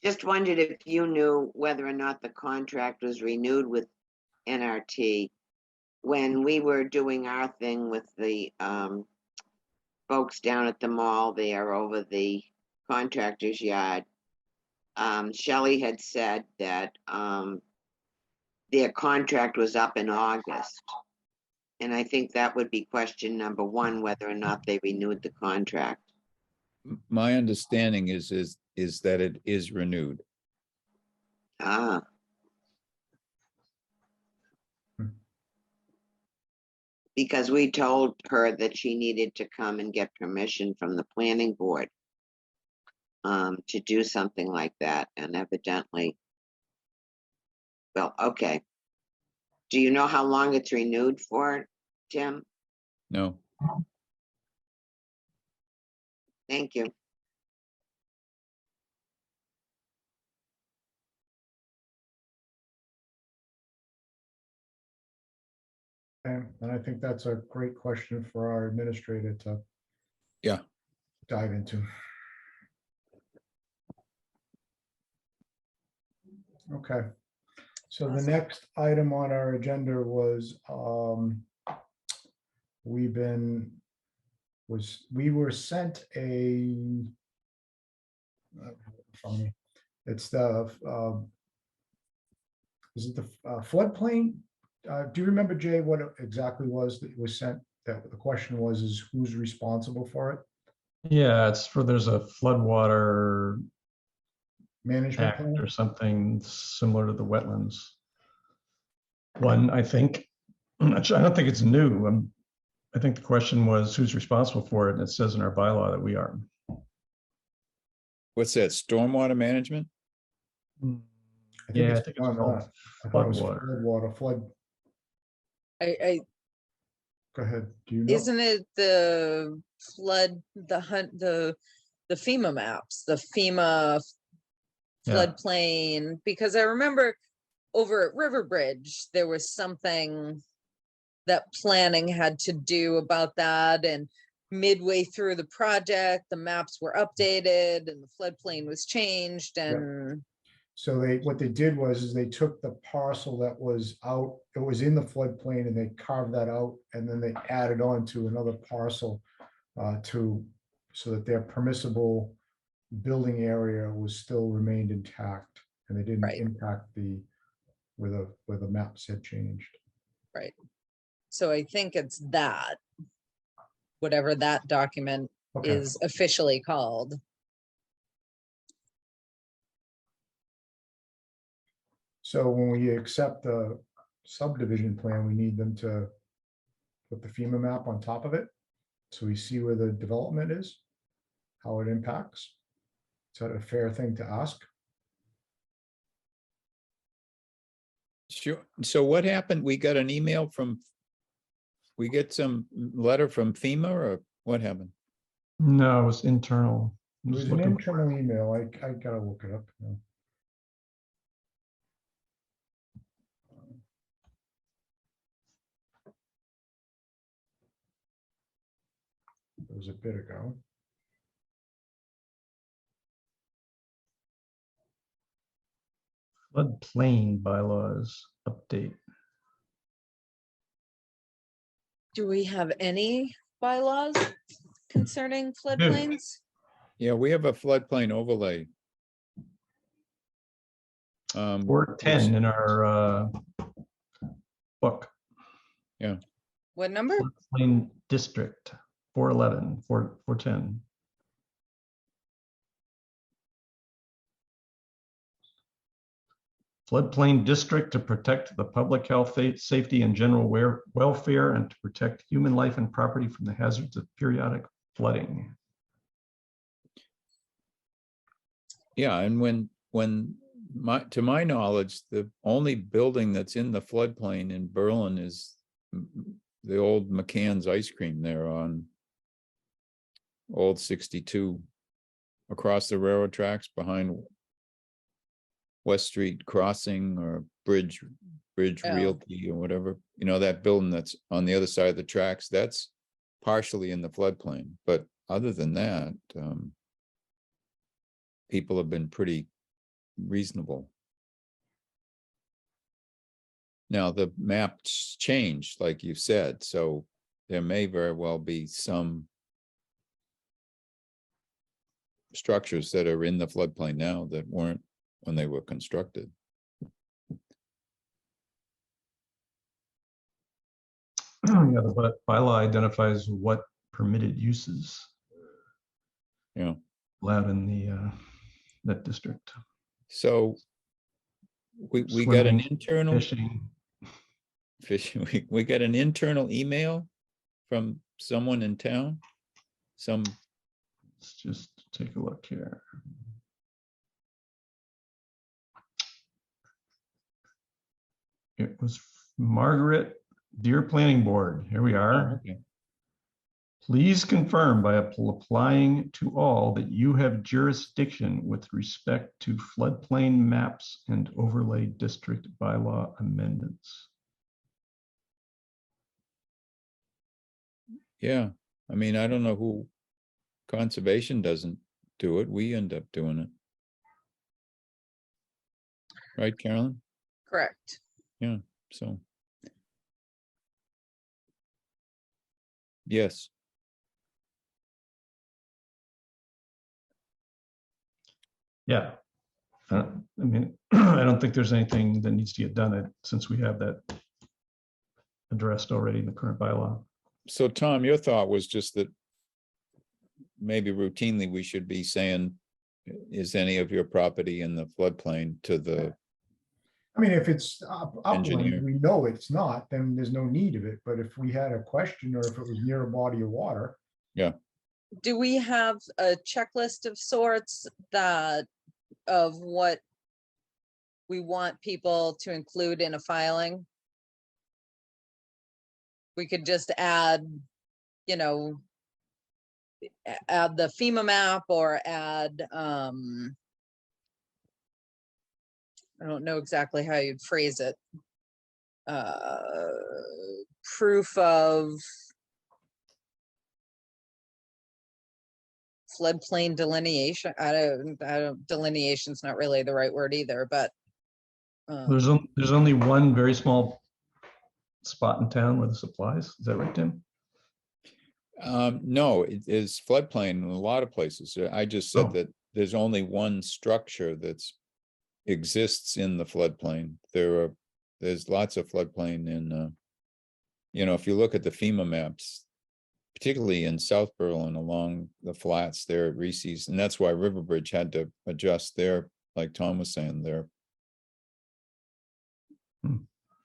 Just wondered if you knew whether or not the contract was renewed with NRT. When we were doing our thing with the folks down at the mall there over the contractor's yard, Shelley had said that their contract was up in August. And I think that would be question number one, whether or not they renewed the contract. My understanding is that it is renewed. Ah. Because we told her that she needed to come and get permission from the planning board to do something like that, and evidently, well, okay. Do you know how long it's renewed for, Tim? No, Thank you. And I think that's a great question for our administrator to Yeah. dive into. Okay. So the next item on our agenda was, we were sent a, it's the, is it the floodplain? Do you remember, Jay, what it exactly was that was sent? That the question was, is who's responsible for it? Yeah, it's for, there's a floodwater Management act plan? or something similar to the wetlands one, I think. I'm not sure. I don't think it's new. I think the question was who's responsible for it, and it says in our bylaw that we are. what's that? Stormwater management? Yeah, I it's think it's beyond called that. I thought it was floodwater. flood. I, Go ahead. Do you know? isn't it the flood, the FEMA maps, the FEMA Yeah. floodplain? Because I remember over at River Bridge, there was something that planning had to do about that, and midway through the project, the maps were updated and the floodplain was changed, and So what they did was, is they took the parcel that was out, it was in the floodplain, and they carved that out, and then they added on to another parcel so that their permissible building area was still remained intact, and they didn't Right. impact where the maps had changed. right. So I think it's that, whatever that document Okay. is officially called. So when we accept the subdivision plan, we need them to put the FEMA map on top of it, so we see where the development is, how it impacts. Is that a fair thing to ask? Sure. So what happened? We got an email we get some letter from FEMA, or what happened? No, it was internal. It I'm was just an looking. internal email. I gotta look it up now. It was a bit ago. Floodplain bylaws update. Do we have any bylaws concerning floodplains? Yeah, we have a floodplain overlay. 410 in our book. What number? Floodplain district, 411, 410. Floodplain district to protect the public health, safety, and general welfare, and to protect human life and property from the hazards of periodic flooding. Yeah, and to my knowledge, the only building that's in the floodplain in Berlin is the old McCann's ice cream there on Old 62, across the railroad tracks behind West Street Crossing or Bridge Oh. Realty or whatever, you know, that building that's on the other side of the tracks, that's partially in the floodplain. But other than that, people have been pretty reasonable. Now, the map's changed, like you said, so there may very well be some structures that are in the floodplain now that weren't when they were constructed. Yeah, the bylaw identifies what permitted uses Yeah. allowed in the that district. So we got an Swimming, internal fishing. we got an internal email from someone in town. Let's just take a look here. It was Margaret, dear planning board, here we are. Okay. Please confirm by applying to all that you have jurisdiction with respect to floodplain maps and overlay district bylaw amendments. Yeah, I mean, I don't know who, conservation doesn't do it, we end up doing it. Right, Carolyn? Correct. Yeah, so. Yes, Yeah. I mean, I don't think there's anything that needs to get done since we have that addressed already in the current bylaw. so Tom, your thought was just that maybe routinely we should be saying, is any of your property in the floodplain to the, I mean, if it's Engineer. upland, we know it's not, then there's no need of it. But if we had a question or if it was near a body of water, Do we have a checklist of sorts of what we want people to include in a filing? We could just add, add the FEMA map or add, I don't know exactly how you'd phrase it. Proof of floodplain delineation. Delineation's not really the right word either, but. There's only one very small spot in town where this applies. Is that right, Tim? no, it is floodplain in a lot of places. I just said Oh. that there's only one structure that's exists in the floodplain. There's lots of floodplain in, if you look at the FEMA maps, particularly in South Berlin along the flats there at Reese's, and that's why Riverbridge had to adjust their, like Tom was saying, their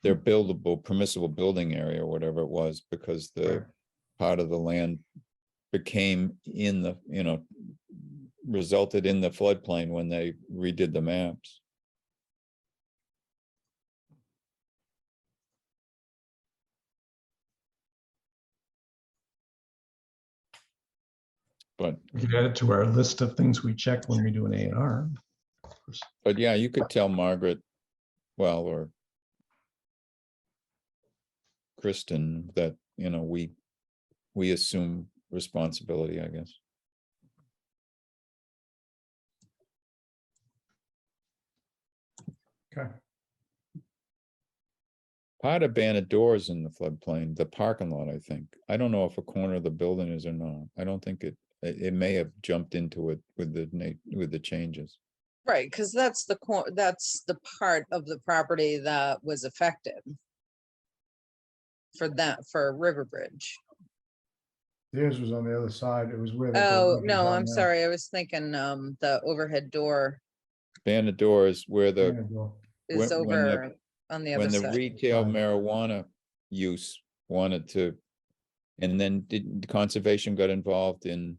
buildable, permissible building area or whatever it was, because the part of the land became in the, resulted in the floodplain when they redid the maps. But We could add it to our list of things we check when we do an A&R. But yeah, you could tell Margaret, well, or Kristen that, we assume responsibility, I guess. okay. Part of Banner Doors in the floodplain, the parking lot, I think. I don't know if a corner of the building is or not. I don't think it may have jumped into it with the changes. Right, because that's the part of the property that was affected for Riverbridge. Theirs was on the other side. It was where. Oh, no, I'm sorry. I was thinking the overhead door Banner Doors where the, is when over on the other when the side. retail Right. marijuana use wanted to, and then conservation got involved in.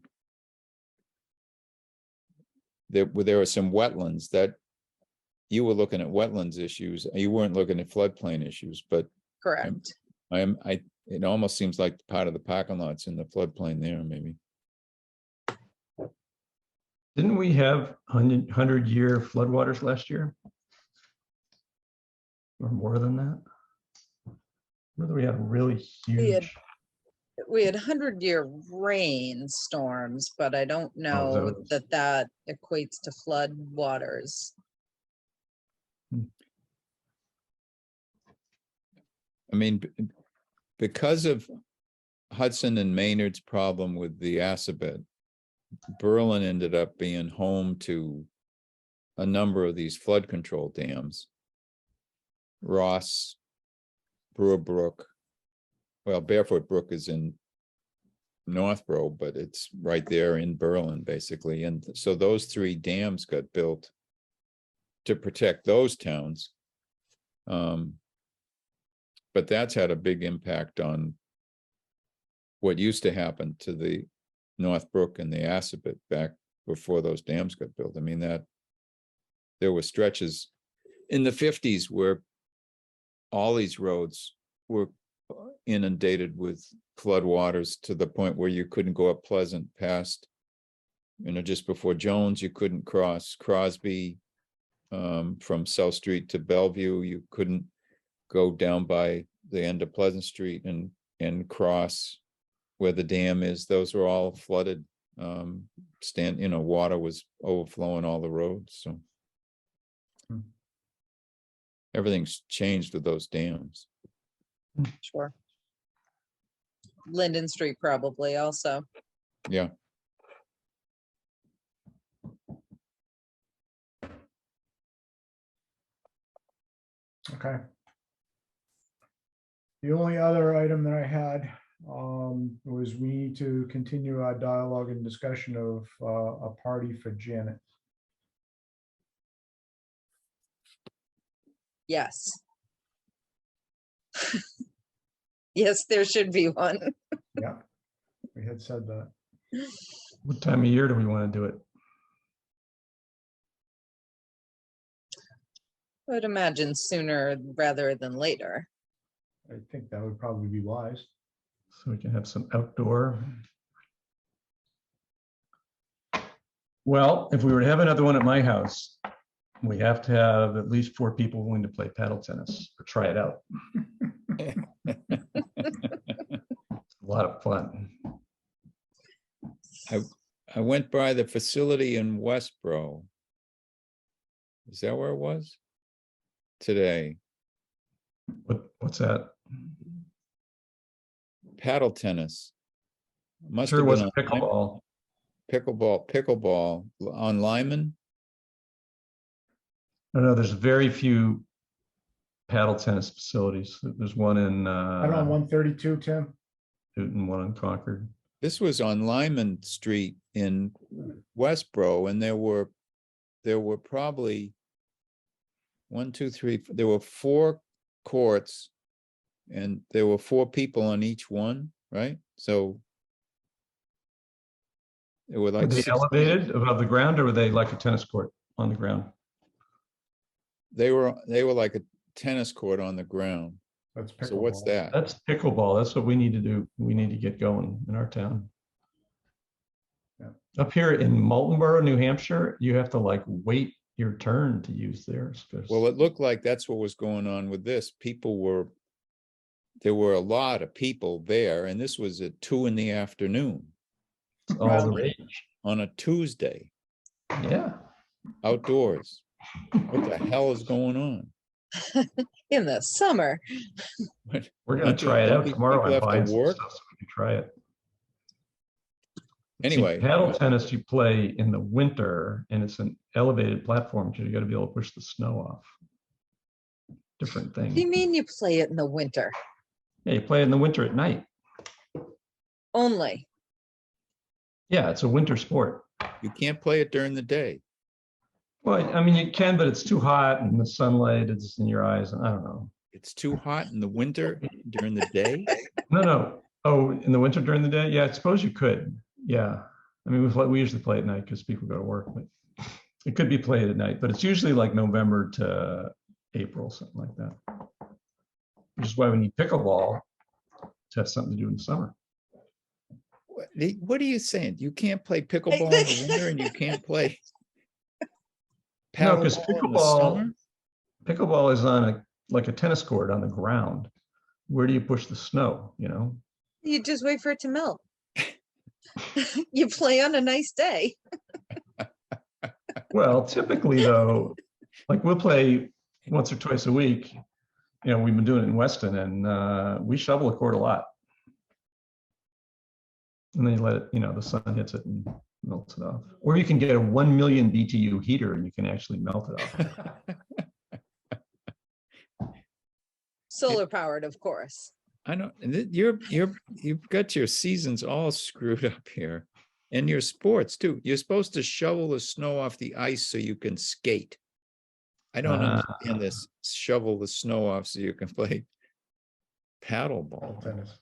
There were some wetlands that you were looking at wetlands issues. You weren't looking at floodplain issues, but Correct. I it almost seems like part of the parking lot's in the floodplain there, maybe. Didn't we have 100-year floodwaters last year? Or more than that? Whether we had really huge. We had 100-year rainstorms, but I don't know that equates to flood waters. I mean, because of Hudson and Maynard's problem with the Assabet, Berlin ended up being home to a number of these flood control dams. Ross, Brewer Brook, well, Barefoot Brook is in Northborough, but it's right there in Berlin, basically. And so those 3 dams got built to protect those towns. But that's had a big impact on what used to happen to the North Brook and the Assabet back before those dams got built. I mean, that there were stretches in the 50s where all these roads were inundated with flood waters to the point where you couldn't go up Pleasant past, just before Jones, you couldn't cross Crosby from South Street to Bellevue. You couldn't go down by the end of Pleasant Street and cross where the dam is. Those were all flooded. Water was overflowing all the roads. So everything's changed with those dams. Sure. Linden Street probably also. Yeah. Okay. The only other item that I had was we need to continue our dialogue and discussion of a party for Janet. Yes. Yes, there should be one. Yeah, we had said that. What time of year do we want to do it? I would imagine sooner rather than later. I think that would probably be wise. So we can have some outdoor. Well, if we were to have another one at my house, we have to have at least 4 people willing to play paddle tennis or try it out. A lot of fun. I went by the facility in Westboro. Is that where it was? Today. What's that? Paddle tennis. Must Sure have was been pickleball. Pickleball on Lyman. No, there's very few paddle tennis facilities. There's one in I don't know, 132, Tim. Newton, one in Concord. This was on Lyman Street in Westboro, and there were probably 1, 2, 3. There were 4 courts, and there were 4 people on each one, right? So it were like Were they 60. elevated above the ground, or were they like a tennis court on the ground? They were like a tennis court on the ground. That's pickleball. So what's that? That's pickleball. That's what we need to do. We need to get going in our town. Yeah. Up here in Moultonboro, New Hampshire, you have to like wait your turn to use theirs. Well, it looked like that's what was going on with this. There were a lot of people there, and this was at 2 in the afternoon. All the rage. On a Tuesday. Yeah. Outdoors. What the hell is going on? In the summer. We're going to try it out tomorrow. People have to Find some work? stuff so we can try it. Anyway. See, paddle tennis you play in the winter, and it's an elevated platform because you got to be able to push the snow off. Different thing. What do you mean you play it in the winter? Yeah, you play it in the winter at night. Only. Yeah, it's a winter sport. You can't play it during the day. Well, I mean, you can, but it's too hot and the sunlight is in your eyes. And I don't know. It's too hot in the winter during the day? No. Oh, in the winter during the day? Yeah, I suppose you could. Yeah. I mean, we usually play at night because people go to work, but it could be played at night, but it's usually like November to April, something like that. Which is why we need pickleball have something to do in the summer. What are you saying? You can't play pickleball in the winter and you can't play No, because paddleball in the summer? pickleball is on like a tennis court on the ground. Where do you push the snow, you know? You just wait for it to melt. You play on a nice day. Well, typically though, like we'll play once or twice a week. You know, we've been doing it in Weston, and we shovel the court a lot. And then you let it, you know, the sun hits it and melts it off. Or you can get a 1 million BTU heater and you can actually melt it off. Solar powered, of course. I don't, you've got your seasons all screwed up here. And your sports too. You're supposed to shovel the snow off the ice so you can skate. I don't understand this. Shovel the snow off so you can play paddleball. Tennis.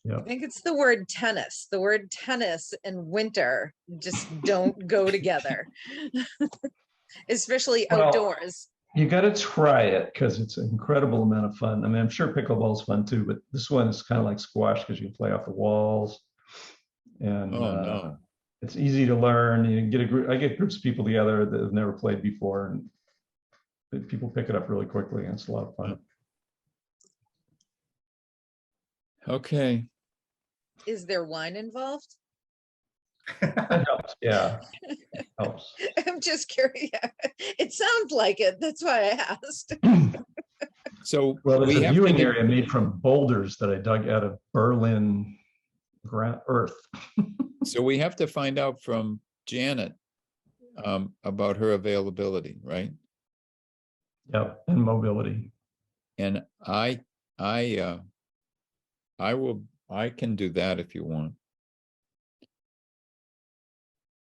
I Yeah. think it's the word tennis. The word tennis and winter just don't go together, especially Well, outdoors. You got to try it because it's an incredible amount of fun. I mean, I'm sure pickleball's fun too, but this one is kind of like squash because you can play off the walls. And Oh, no. it's easy to learn. You get a group. I get groups of people together that have never played before, and people pick it up really quickly, and it's a lot of fun. Okay. Is there wine involved? It helps. Yeah, it helps. I'm just curious. It sounds like it. That's why I asked. So Well, there's we a have to viewing do- area made from boulders that I dug out of Berlin earth. So we have to find out from Janet about her availability, right? Yep, and mobility. And I can do that if you want.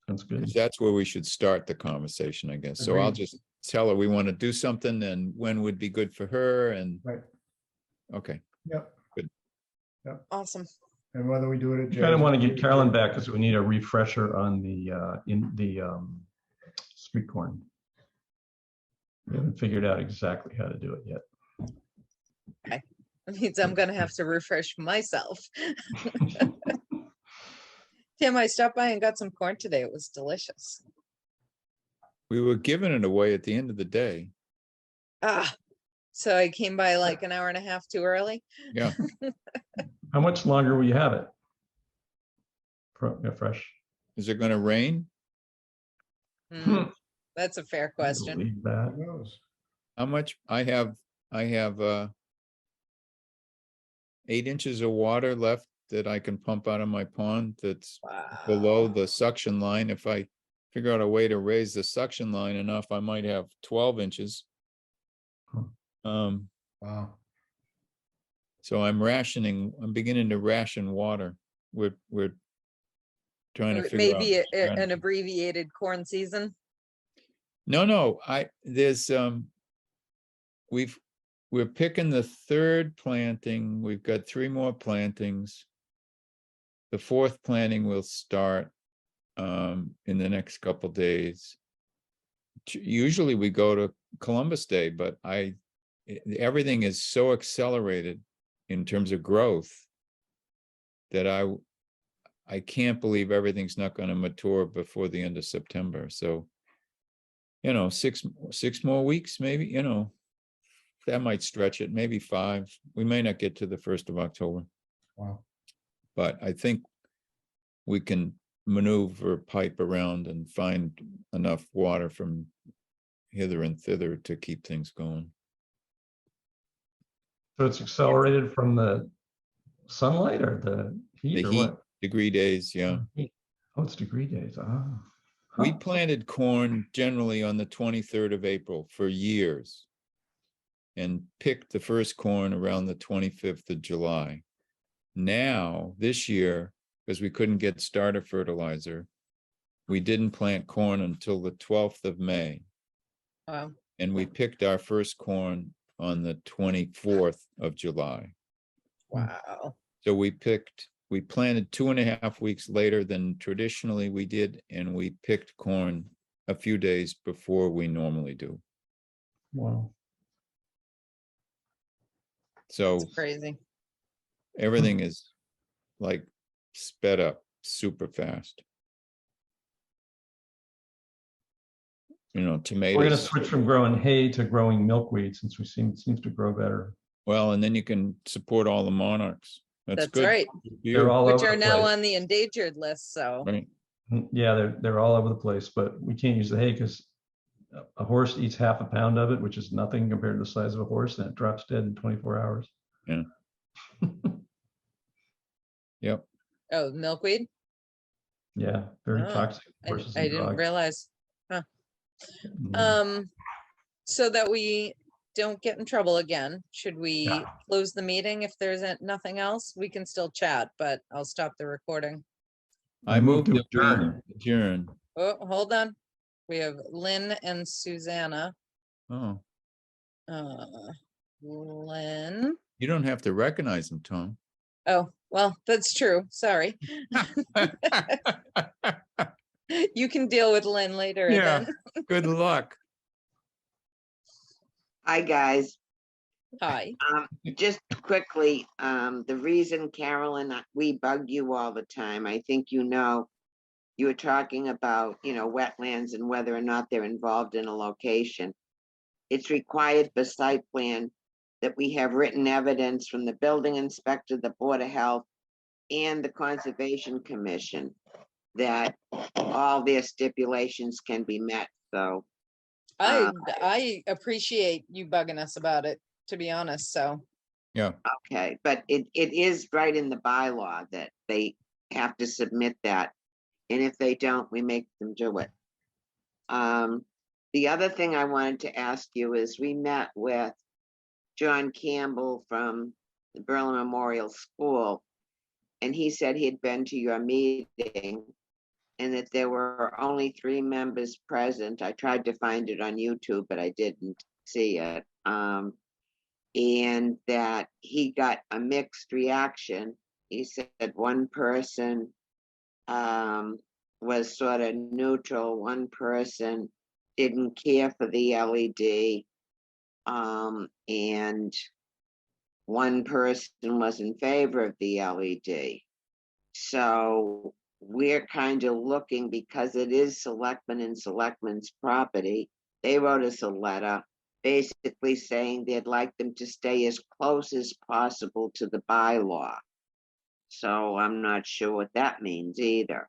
That's good. That's where we should start the conversation, I guess. So I'll Agreed. just tell her we want to do something and when would be good for her and, Right. okay. Yep. Awesome. And whether we do it at I kind of Jay's- want to get Carolyn back because we need a refresher on the street corn. We haven't figured out exactly how to do it yet. That means I'm gonna have to refresh myself. Tim, I stopped by and got some corn today. It was delicious. We were giving it away at the end of the day. Ah, so I came by like an hour and a half too early. Yeah. How much longer will you have it? Fresh. Is it going to rain? Hmm, that's a fair question. Believe that. Who knows? How much? I have 8 inches of water left that I can pump out of my pond that's below Wow. the suction line. If I figure out a way to raise the suction line enough, I might have 12 inches. Wow. So I'm beginning to ration water. We're trying to figure out. Maybe an strategy. abbreviated corn season. No, we're picking the 3rd planting. We've got 3 more plantings. The 4th planting will start in the next couple days. Usually we go to Columbus Day, but everything is so accelerated in terms of growth that I can't believe everything's not going to mature before the end of September. So, 6 more weeks, maybe, that might stretch it, maybe 5. We may not get to the 1st of October, Wow. but I think we can maneuver pipe around and find enough water from hither and thither to keep things going. So it's accelerated from the sunlight or the heat The or heat, what? degree days, yeah. Oh, it's degree days. Ah. We Huh. planted corn generally on the 23rd of April for years and picked the first corn around the 25th of July. Now, this year, because we couldn't get starter fertilizer, we didn't plant corn until the 12th of May. Wow. And we picked our first corn on the 24th of July. Wow. So we planted 2.5 weeks later than traditionally we did, and we picked corn a few days before we normally do. Wow. So It's crazy. Everything is like sped up super fast. You know, We're gonna tomatoes. switch from growing hay to growing milkweed since we seems to grow better. Well, and then you can support all the monarchs. That's That's good. right. Good for They're you, all Which over are the now place. on the endangered list, so. right? Yeah, they're all over the place, but we can't use the hay because a horse eats half a pound of it, which is nothing compared to the size of a horse, and it drops dead in 24 hours. Yeah. Yep. Oh, milkweed? Yeah, very Oh, toxic for I horses I and didn't dogs. realize. Yeah. So that we don't get in trouble again, should we Yeah. close the meeting if there's nothing else? We can still chat, but I'll stop the recording. I moved to that we adjourn. adjourn. Oh, hold on. We have Lynn and Susanna. Oh, Lynn. you don't have to recognize them, Tom. Oh, well, that's true. Sorry. You can deal with Lynn later Yeah. then. Good luck. Hi, guys. Hi. Just quickly, the reason Carolyn, we bug you all the time, I think you know, you were talking about, wetlands and whether or not they're involved in a location. It's required for site plan that we have written evidence from the building inspector, the Board of Health, and the Conservation Commission that all their stipulations can be met, so. I appreciate you bugging us about it, to be honest, so. Yeah. Okay, but it is right in the bylaw that they have to submit that. And if they don't, we make them do it. The other thing I wanted to ask you is we met with John Campbell from the Berlin Memorial School, and he said he had been to your meeting and that there were only 3 members present. I tried to find it on YouTube, but I didn't see it. And that he got a mixed reaction. He said one person was sort of neutral, one person didn't care for the LED, and one person was in favor of the LED. So we're kind of looking, because it is selectmen and selectmen's property. They wrote us a letter basically saying they'd like them to stay as close as possible to the bylaw. So I'm not sure what that means either.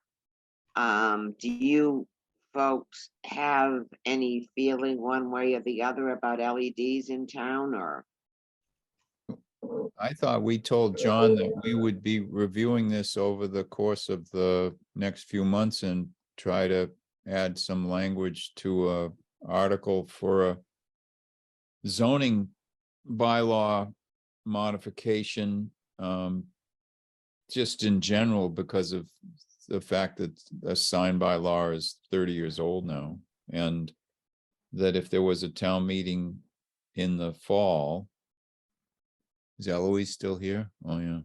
Do you folks have any feeling one way or the other about LEDs in town, or? I thought we told John that we would be reviewing this over the course of the next few months and try to add some language to a article for a zoning bylaw modification, just in general, because of the fact that a sign by law is 30 years old now, and that if there was a town meeting in the fall. Is Eloise still here? Oh, yeah.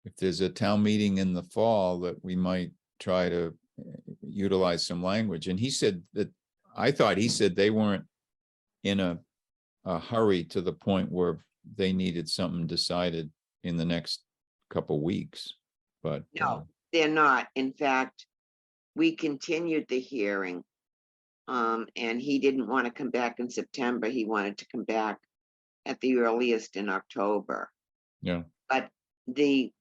If there's a town meeting in the fall, that we might try to utilize some language. And he said that, I thought he said they weren't in a hurry to the point where they needed something decided in the next couple weeks, but. No, they're not. In fact, we continued the hearing. And he didn't want to come back in September. He wanted to come back at the earliest in October. Yeah. But the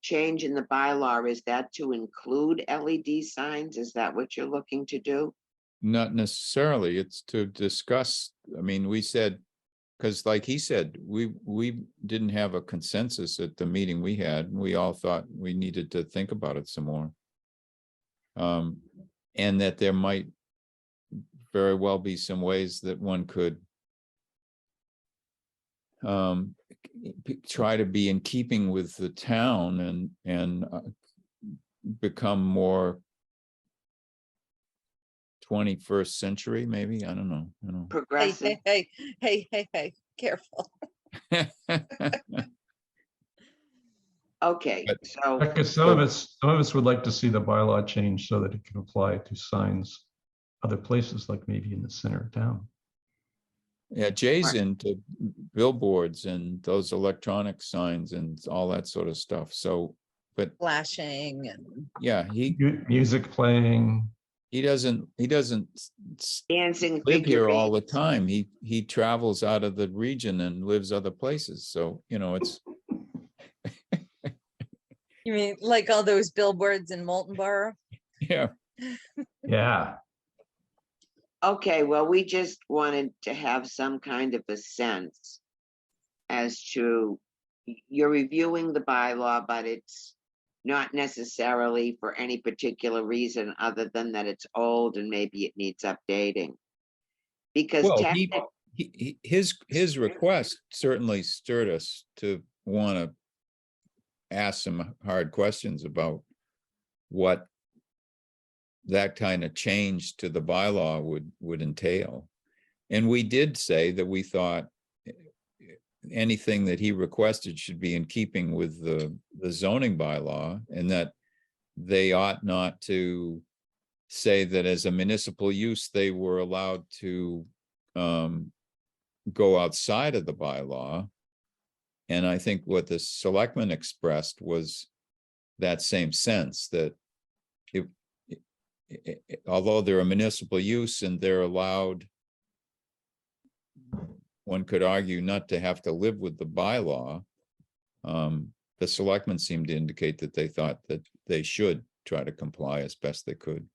change in the bylaw, is that to include LED signs? Is that what you're looking to do? Not necessarily. It's to discuss. I mean, we said, because like he said, we didn't have a consensus at the meeting we had. We all thought we needed to think about it some more. And that there might very well be some ways that one could try to be in keeping with the town and become more 21st century, maybe. I don't know. Progressive. Hey, careful. Okay, But- so Because some of us would like to see the bylaw change so that it can apply to signs other places, like maybe in the center of town. Yeah, Jay's Right. into billboards and those electronic signs and all that sort of stuff. So, but Flashing and yeah, Music playing. he doesn't Dancing live here all figurines. the time. He travels out of the region and lives other places. So, you know, it's you mean like all those billboards in Molten Borough? yeah. Yeah. Okay, well, we just wanted to have some kind of a sense as to, you're reviewing the bylaw, but it's not necessarily for any particular reason other than that it's old and maybe it needs updating. Because Well, technically, his request certainly stirred us to want to ask some hard questions about what that kind of change to the bylaw would entail. And we did say that we thought anything that he requested should be in keeping with the zoning bylaw, and that they ought not to say that as a municipal use, they were allowed to go outside of the bylaw. And I think what the selectmen expressed was that same sense that although they're a municipal use and they're allowed, one could argue, not to have to live with the bylaw, the selectmen seemed to indicate that they thought that they should try to comply as best they could.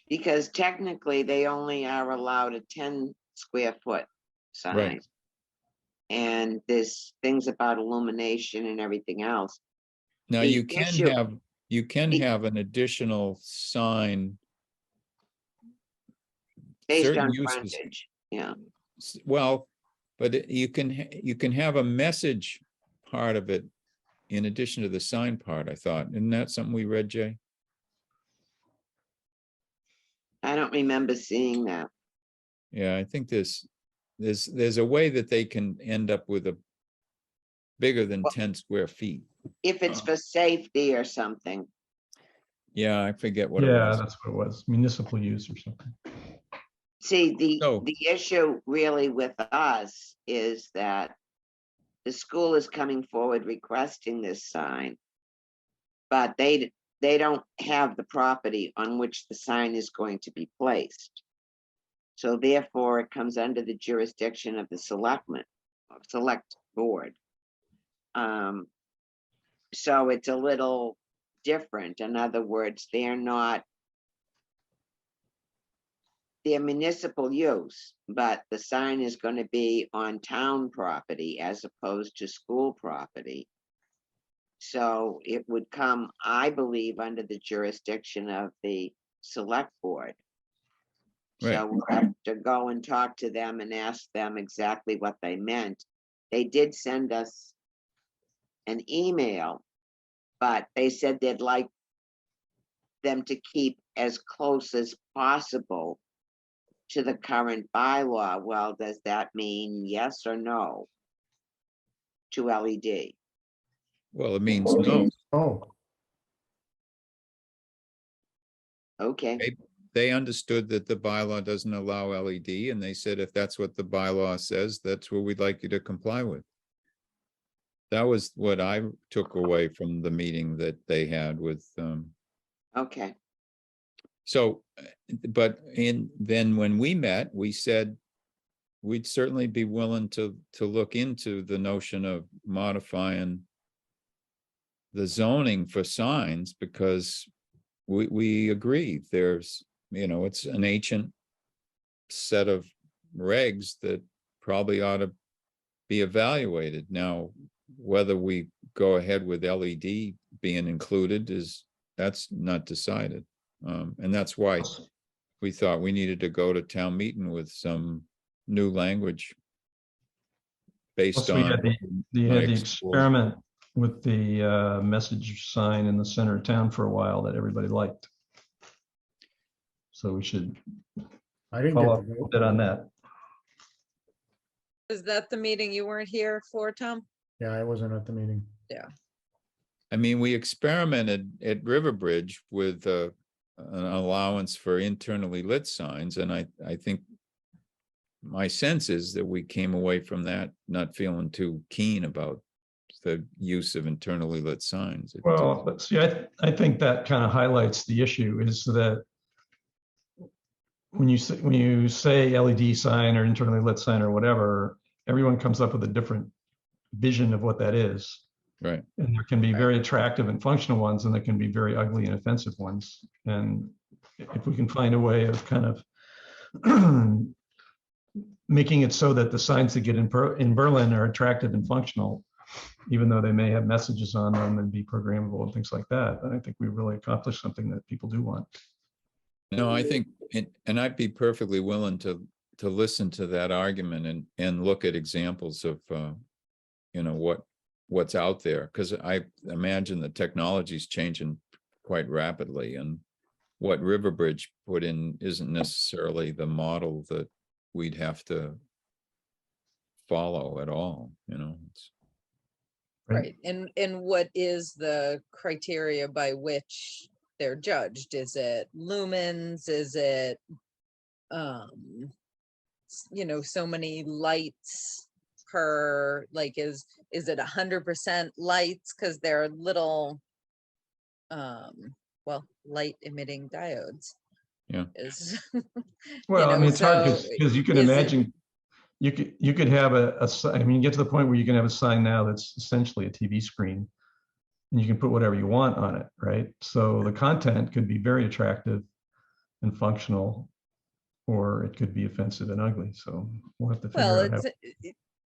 because technically they only are allowed a 10 square foot sign. Right. And there's things about illumination and everything else. Now, The you can issue- have an additional sign. Based certain on uses- frontage, yeah. Well, but you can have a message part of it in addition to the sign part, I thought. Isn't that something we read, Jay? I don't remember seeing that. Yeah, I think there's a way that they can end up with a bigger than Well- 10 square feet. If it's for safety or something. Yeah, I forget what it Yeah, was. that's what it was. Municipal use or something. See, So- the issue really with us is that the school is coming forward requesting this sign, but they don't have the property on which the sign is going to be placed. So therefore, it comes under the jurisdiction of the selectmen, of select board. So it's a little different. In other words, they're municipal use, but the sign is going to be on town property as opposed to school property. So it would come, I believe, under the jurisdiction of the select board. Right. So we'll have to go and talk to them and ask them exactly what they meant. They did send us an email, but they said they'd like them to keep as close as possible to the current bylaw. Well, does that mean yes or no to LED? Well, it means no. Oh, Okay, They understood that the bylaw doesn't allow LED, and they said, if that's what the bylaw says, that's what we'd like you to comply with. That was what I took away from the meeting that they had with, okay, so, but then when we met, we said we'd certainly be willing to look into the notion of modifying the zoning for signs, because we agree there's, it's an ancient set of regs that probably ought to be evaluated. Now, whether we go ahead with LED being included that's not decided. And that's why we thought we needed to go to town meeting with some new language based Plus, we on. had the regs. experiment with the message sign in the center of town for a while that everybody liked. So we should I didn't follow get up the a vote. bit on that. Is that the meeting you weren't here for, Tom? Yeah, I wasn't at the meeting. I mean, we experimented at Riverbridge with an allowance for internally lit signs, and I think my sense is that we came away from that not feeling too keen about the use of internally lit signs. Well, but see, I think that kind of highlights the issue is that when you say LED sign or internally lit sign or whatever, everyone comes up with a different vision of what that is. Right. And there can be very attractive and functional ones, and there can be very ugly and offensive ones. And if we can find a way of kind of making it so that the signs that get in Berlin are attractive and functional, even though they may have messages on them and be programmable and things like that, then I think we really accomplished something that people do want. No, I think, and I'd be perfectly willing to listen to that argument and look at examples of, you know, what's out there, because I imagine the technology is changing quite rapidly, and what Riverbridge put in isn't necessarily the model that we'd have to follow at all, you know. Right, and what is the criteria by which they're judged? Is it lumens? Is it, you know, so many lights per, like, is it 100% lights? Because they're little, well, light emitting diodes. Yeah. Is Well, I mean, it's hard so because you can is it- imagine you could have I mean, you get to the point where you can have a sign now that's essentially a TV screen, and you can put whatever you want on it, right? So the content could be very attractive and functional, or it could be offensive and ugly. So we'll have to figure Well, out how.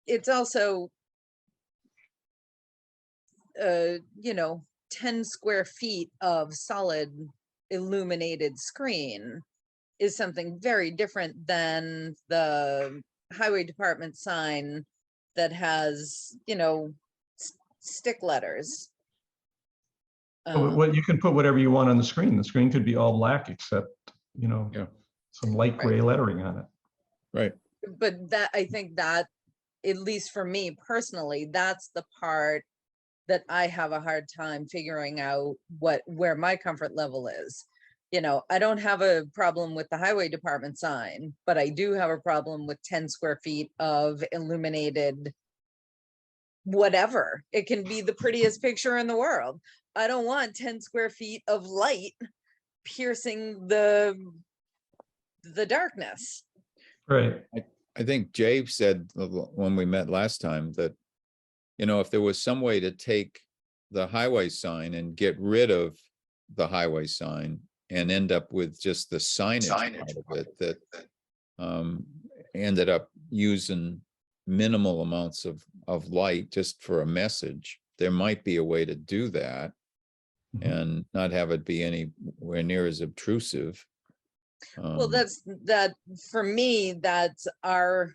it's also, you know, 10 square feet of solid illuminated screen is something very different than the highway department sign that has, you know, stick letters. What you can put whatever you want on the screen. The screen could be all black except, you know, some light gray lettering on it. Right. But that, I think that, at least for me personally, that's the part that I have a hard time figuring out where my comfort level is. You know, I don't have a problem with the highway department sign, but I do have a problem with 10 square feet of illuminated whatever. It can be the prettiest picture in the world. I don't want 10 square feet of light piercing the darkness. Right. I think Jay said when we met last time that, you know, if there was some way to take the highway sign and get rid of the highway sign and end up with just the signage part of it that ended up using minimal amounts of light just for a message, there might be a way to do that and not have it be anywhere near as obtrusive. Well, that for me, that's our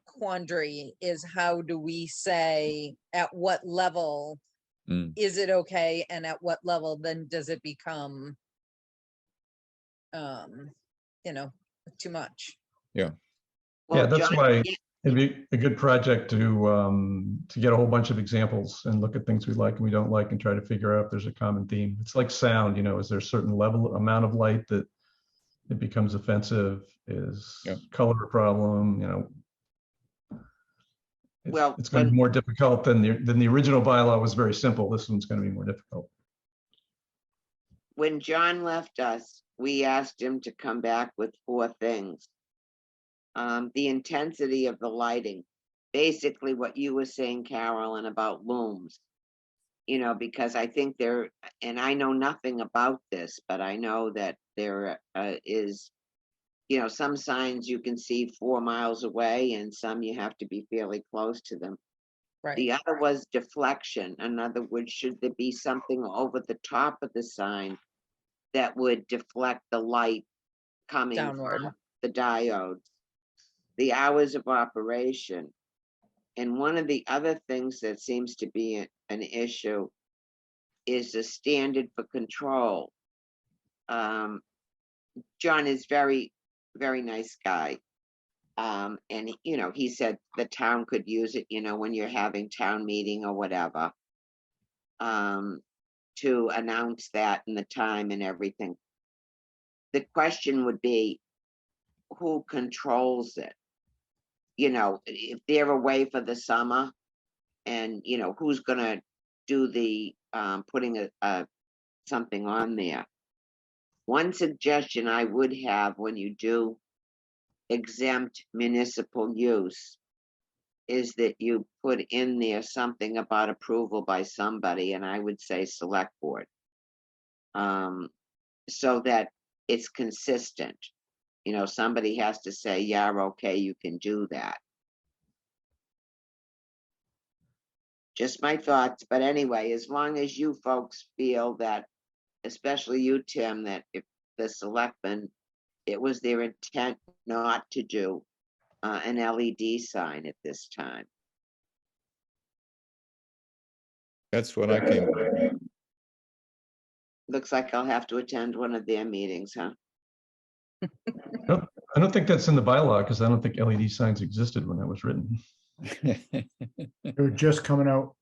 quandary, is how do we say at what level is it okay, and at what level then does it become you know, too much. Yeah, Well, that's John, why it'd be a good project to get a whole bunch of examples and look at things we like and we don't like and try to figure out if there's a common theme. It's like sound, you know, is there a certain amount of light that it becomes offensive? Is color a problem? You know, it's going to be more difficult than the original bylaw was very simple. This one's going to be more difficult. When John left us, we asked him to come back with 4 things. The intensity of the lighting, basically what you were saying, Carolyn, about looms, you know, because I think there, and I know nothing about this, but I know that there is, you know, some signs you can see 4 miles away and some you have to be fairly close to them. Right. The other was deflection. In other words, should there be something over the top of the sign that would deflect the light coming Downward from the diodes? The hours of operation. And one of the other things that seems to be an issue is the standard for control. John is very, very nice guy. And, you know, he said the town could use it, you know, when you're having town meeting or whatever, to announce that and the time and everything. The question would be, who controls it? you know, if they're away for the summer and, you know, who's gonna do the, putting something on there. One suggestion I would have when you do exempt municipal use is that you put in there something about approval by somebody, and I would say select board. So that it's consistent. You know, somebody has to say, yeah, okay, you can do that. Just my thoughts, but anyway, as long as you folks feel that, especially you, Tim, that if the selectmen, it was their intent not to do an LED sign at this time. That's what I came by. Looks like I'll have to attend one of their meetings, huh? I don't think that's in the bylaw because I don't think LED signs existed when that was written. They were just coming out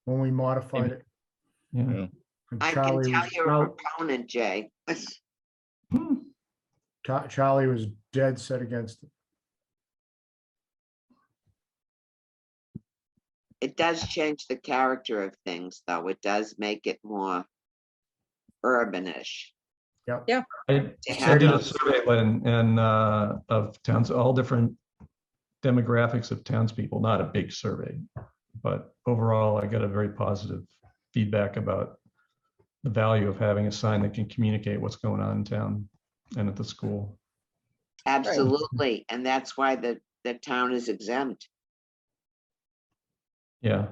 when we modified it. Yeah. Yeah. And I can Charlie tell was you're a out. proponent, Jay. Hmm. Charlie was dead set against it. It does change the character of things, though. It does make it more urbanish. Yep. Yeah. I To I have did a those. survey, Lynn, and of towns, all different demographics of townspeople, not a big survey, but overall, I got a very positive feedback about the value of having a sign that can communicate what's going on in town and at the school. Absolutely, and that's why the town is exempt. Yeah.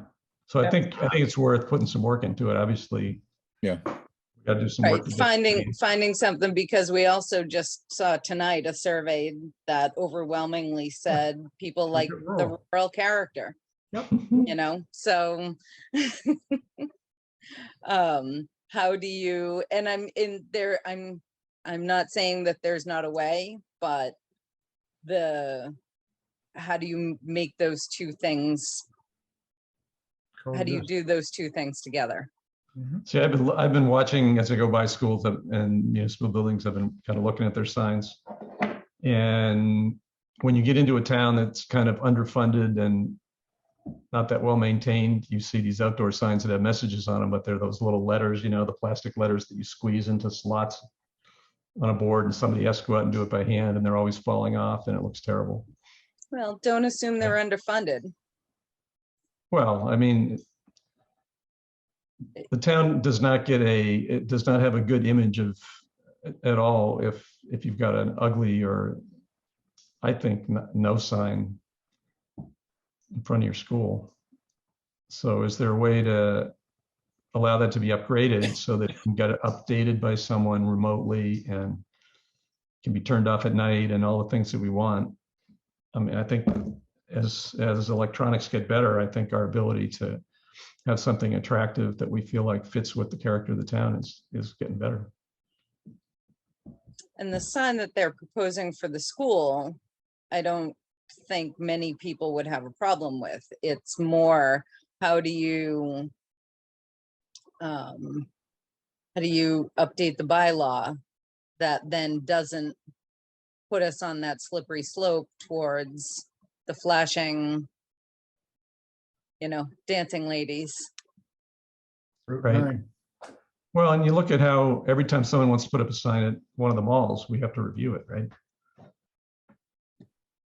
So I Yep. think it's worth putting some work into it. Obviously, Yeah. we got to do some Right, work. to get- finding something, because we also just saw tonight a survey that overwhelmingly said people like it the rural. rural character, you know, so. How do you, and I'm in there, I'm not saying that there's not a way, but how do you make those two things? How do you Coexist. do those two things together? Mhm. See, I've been watching as I go by schools and municipal buildings. I've been kind of looking at their signs. And when you get into a town that's kind of underfunded and not that well maintained, you see these outdoor signs that have messages on them, but they're those little letters, you know, the plastic letters that you squeeze into slots on a board, and somebody has to go out and do it by hand, and they're always falling off, and it looks terrible. Well, don't assume they're underfunded. Well, I mean, the town does not it does not have a good image of at all if you've got an ugly or, I think, no sign in front of your school. So is there a way to allow that to be upgraded so that it can get it updated by someone remotely and can be turned off at night and all the things that we want? I mean, I think as electronics get better, I think our ability to have something attractive that we feel like fits with the character of the town is getting better. And the sign that they're proposing for the school, I don't think many people would have a problem with. It's more, how do you update the bylaw that then doesn't put us on that slippery slope towards the flashing, you know, dancing ladies. Route Right. 9. Well, and you look at how every time someone wants to put up a sign at one of the malls, we have to review it, right?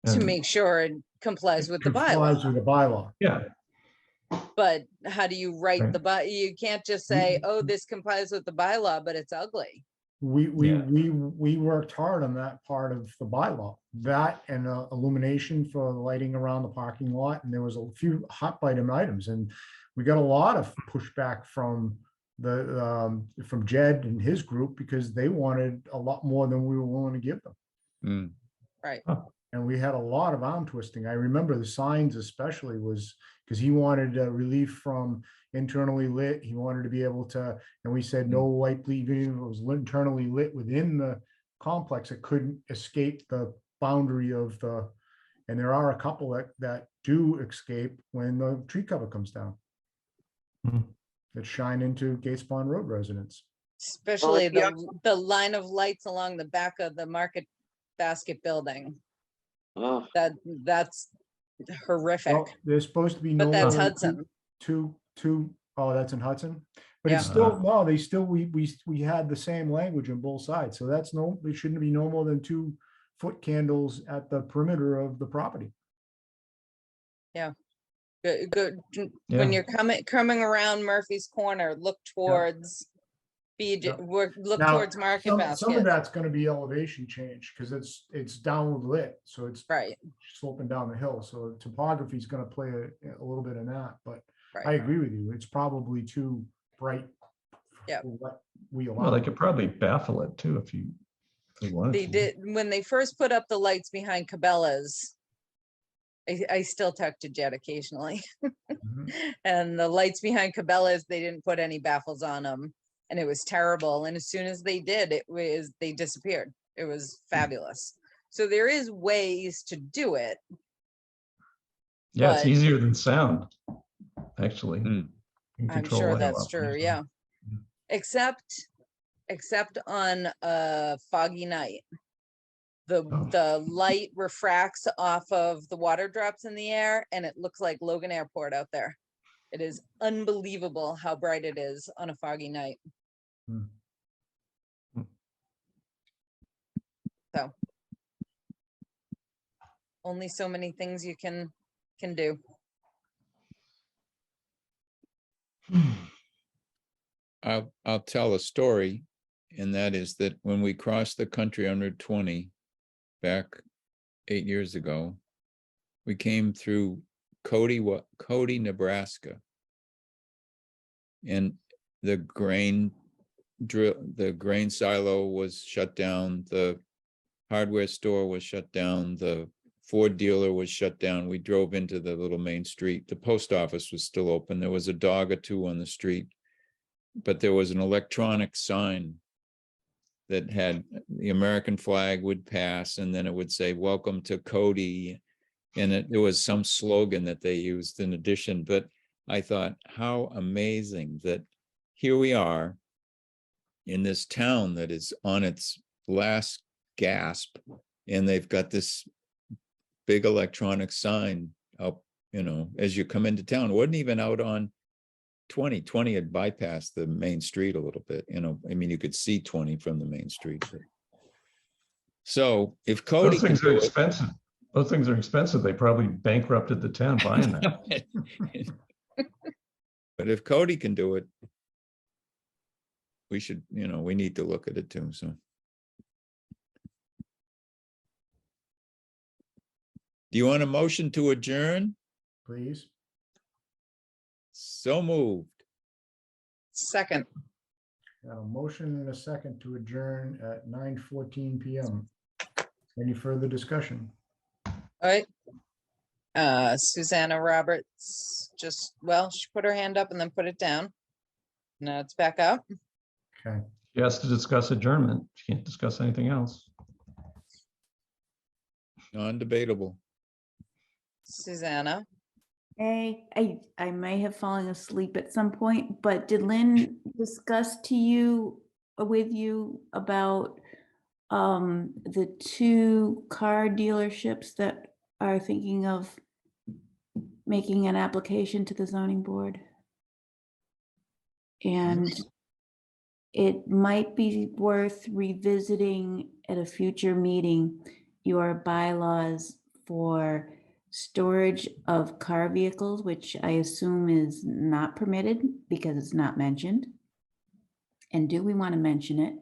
To And- make sure it complies with the Complies with bylaw. the bylaw. Yeah, But how do you write Right. the you can't just say, oh, this complies with the bylaw, but it's ugly. Yeah. We worked hard on that part of the bylaw, that and illumination for lighting around the parking lot. And there was a few hot item items, and we got a lot of pushback from from Jed and his group because they wanted a lot more than we were willing to give them. Mm. Right. And we had a lot of arm twisting. I remember the signs especially was because he wanted relief from internally lit. He wanted to be able to, and we said no white bleed, even if it was internally lit within the complex, it couldn't escape the boundary of the, and there are a couple that do escape when the tree cover comes down. Mhm. That shine into Gates Pond Road residents. Especially if you're- the line of lights along the back of the Market Basket building. Oh, That's horrific, Well, there's supposed to be no but that's more than Hudson. two. Oh, that's in Hudson? But it's Yeah. still, no, they still, we had the same language on both sides. So that's no, there shouldn't be no more than 2 foot candles at the perimeter of the property. Good. Yeah. When you're coming around Murphy's Corner, look towards Yeah. look Now, towards Market Some of Basket. that's gonna be elevation change, because it's downward lit, so it's Right, sloping down the hill. So topography is gonna play a little bit in that, but I right. agree with you. It's probably too bright. Yeah. For what we Well, allow. they could probably baffle it too if they wanted They to. did, when they first put up the lights behind Cabela's, I still talk to Jed occasionally. Mhm. And the lights behind Cabela's, they didn't put any baffles on them. And it was terrible. And as soon as they did, they disappeared. It was fabulous. So there is ways to do it. Yeah, it's but- easier than sound, actually. Hmm. You can I'm control sure audio that's up true, easily. yeah. Except on a foggy night. Oh. The light refracts off of the water drops in the air and it looks like Logan Airport out there. It is unbelievable how bright it is on a foggy night. Hmm. So only so many things you can do. I'll tell a story, and that is that when we crossed the country on Route 20 back 8 years ago, we came through Cody, Nebraska. And the grain silo was shut down, the hardware store was shut down, the Ford dealer was shut down. We drove into the little main street. The post office was still open. There was a dog or two on the street, but there was an electronic sign that had the American flag would pass, and then it would say, "Welcome to Cody." And there was some slogan that they used in addition, but I thought, how amazing that here we are in this town that is on its last gasp, and they've got this big electronic sign up, as you come into town. It wasn't even out on 20 had bypassed the main street a little bit, I mean, you could see 20 from the main street. So if Cody Those things can are do it- expensive. Those things are expensive. They probably bankrupted the town buying that. But if Cody can do it, we should, we need to look at it too, so. Do you want a motion to adjourn? Please. So moved. Second, Got a motion and a second to adjourn at 9:14 PM. Any further discussion? all right. Susanna Roberts she put her hand up and then put it down. Now it's back up. Okay. She has to discuss adjournment. She can't discuss anything else. Non-debatable. Susanna, Hey, I may have fallen asleep at some point, but did Lynn discuss with you about the 2 car dealerships that are thinking of making an application to the zoning board? And it might be worth revisiting at a future meeting your bylaws for storage of car vehicles, which I assume is not permitted because it's not mentioned. And do we want to mention it?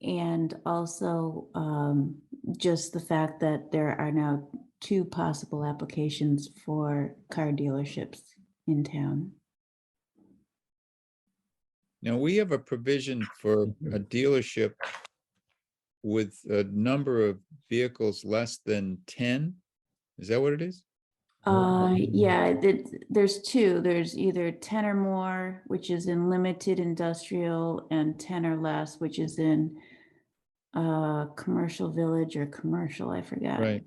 And also just the fact that there are now 2 possible applications for car dealerships in town. Now, we have a provision for a dealership with a number of vehicles less than 10. Is that what it is? Yeah, there's 2. There's either 10 or more, which is in limited industrial, and 10 or less, which is in commercial village or commercial, I forgot. Right.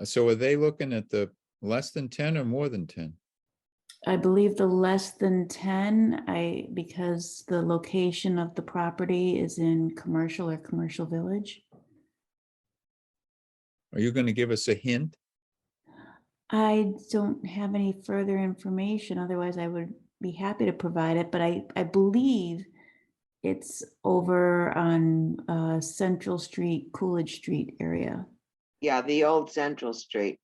So are they looking at the less than 10 or more than 10? I believe the less than 10, because the location of the property is in commercial or commercial village. Are you going to give us a hint? I don't have any further information, otherwise I would be happy to provide it, but I believe it's over on Central Street, Coolidge Street area. Yeah, the old Central Street.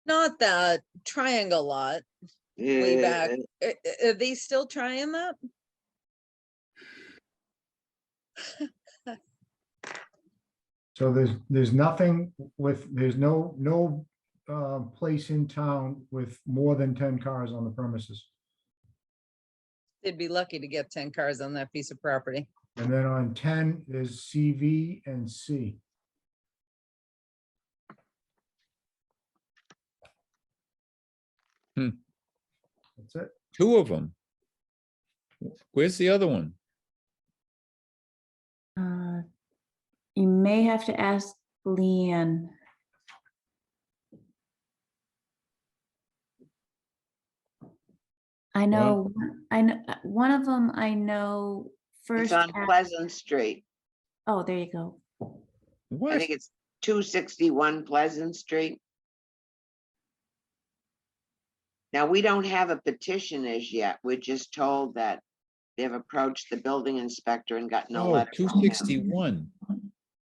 Not that triangle lot way back. Uh, Are they still trying that? So there's nothing with, there's no place in town with more than 10 cars on the premises. They'd be lucky to get 10 cars on that piece of property. And then on 10 is CV and C. Hmm. That's it. 2 of them. Where's the other one? You may have to ask Leanne. I know, one of them I know It's first. on Pleasant Street. Oh, there you go. I What? think it's 261 Pleasant Street. Now, we don't have a petition as yet. We're just told that they've approached the building inspector and got no Oh, letter. from him. 261.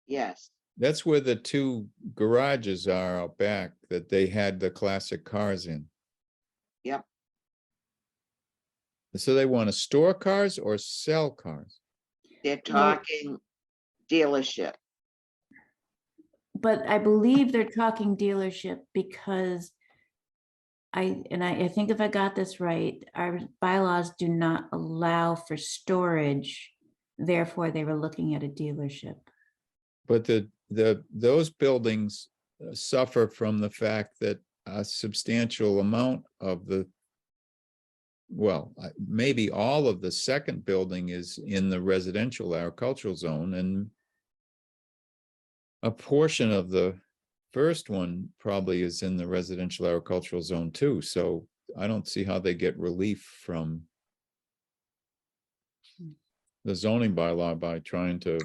Yes, That's where the 2 garages are out back that they had the classic cars in. yep. So they want to store cars or sell cars? They're talking dealership. But I believe they're talking dealership because I think if I got this right, our bylaws do not allow for storage. Therefore, they were looking at a dealership. But those buildings suffer from the fact that a substantial amount of the, well, maybe all of the second building is in the residential agricultural zone, and a portion of the first one probably is in the residential agricultural zone too. So I don't see how they get relief from the zoning bylaw by trying to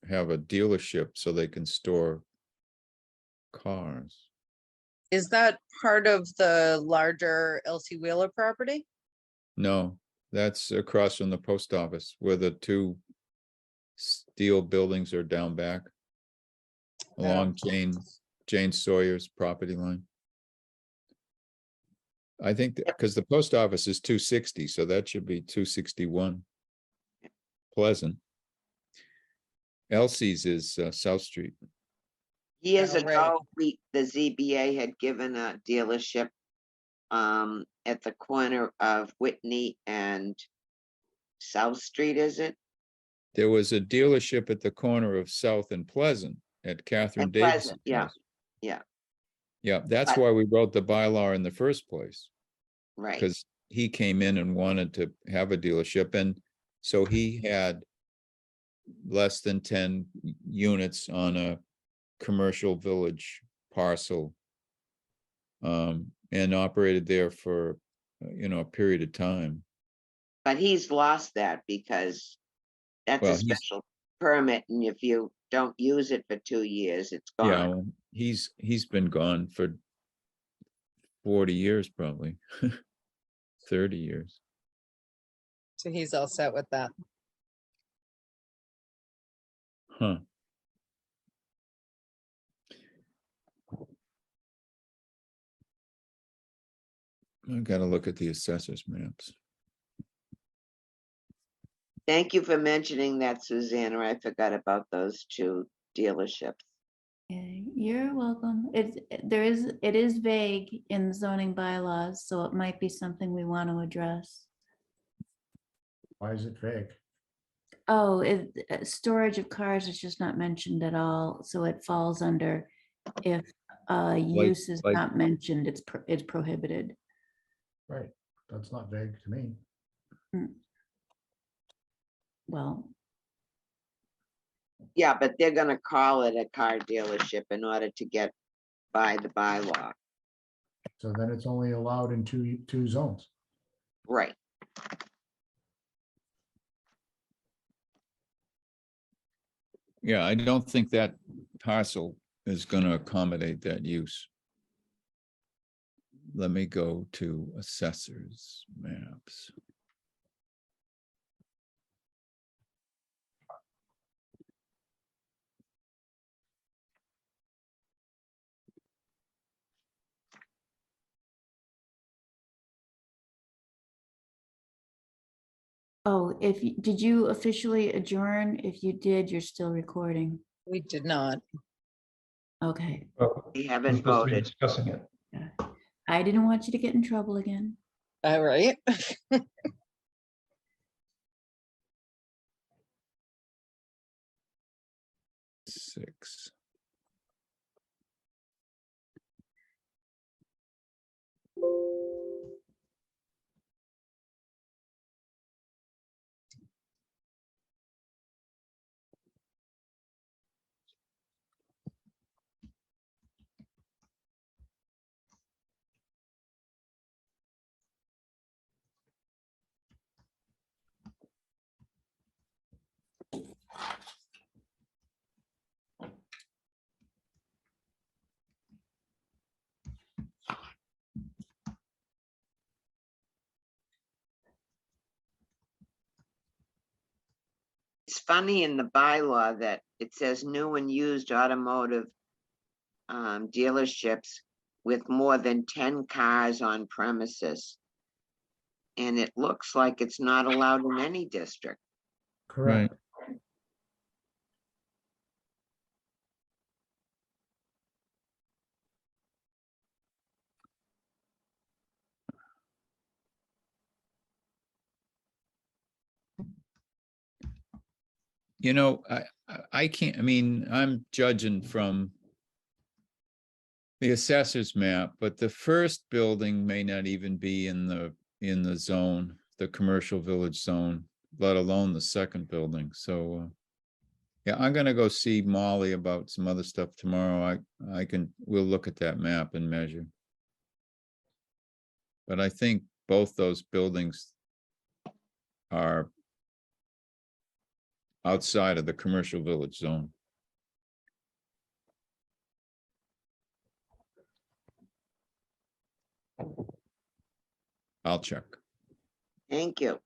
have a dealership so they can store cars. Is that part of the larger LC Wheeler property? No, that's across from the post office where the 2 steel buildings are down back along Jane Sawyer's property line. I think because the post office is 260, so that should be 261. Pleasant. Elsie's is South Street. Years Oh, right. ago, the ZBA had given a dealership at the corner of Whitney and South Street, is it? There was a dealership at the corner of South and Pleasant at Catherine At Davis. Pleasant, yeah, yeah. Yeah, that's But- why we wrote the bylaw in the first place, Right, because he came in and wanted to have a dealership, and so he had less than 10 units on a commercial village parcel, and operated there for, a period of time. but he's lost that because that's Well, a he's- special permit, and if you don't use it for 2 years, it's Yeah, gone. well, he's been gone for 40 years, probably 30 years. So he's all set with that. Huh. I gotta look at the assessor's maps. Thank you for mentioning that, Susanna. I forgot about those 2 dealerships. Yeah, you're welcome. It is vague in zoning bylaws, so it might be something we want to address. Why is it vague? Oh, storage of cars is just not mentioned at all, so it falls under if use is like- not mentioned, it's prohibited. Right, that's not vague to me. Well, Yeah, but they're gonna call it a car dealership in order to get by the bylaw. So then it's only allowed in two zones. Right, Yeah, I don't think that parcel is gonna accommodate that use. let me go to assessors maps. Oh, did you officially adjourn? If you did, you're still recording. We did not. Okay. Oh, We we're haven't supposed to be voted. discussing it. I didn't want you to get in trouble again. All right. Six. It's funny in the bylaw that it says new and used automotive dealerships with more than 10 cars on premises. And it looks like it's not allowed in any district. Correct. You know, I can't, I mean, I'm judging from the assessor's map, but the first building may not even be in the zone, the commercial village zone, let alone the second building. So yeah, I'm gonna go see Molly about some other stuff tomorrow. We'll look at that map and measure. But I think both those buildings are outside of the commercial village zone. I'll check. Thank you.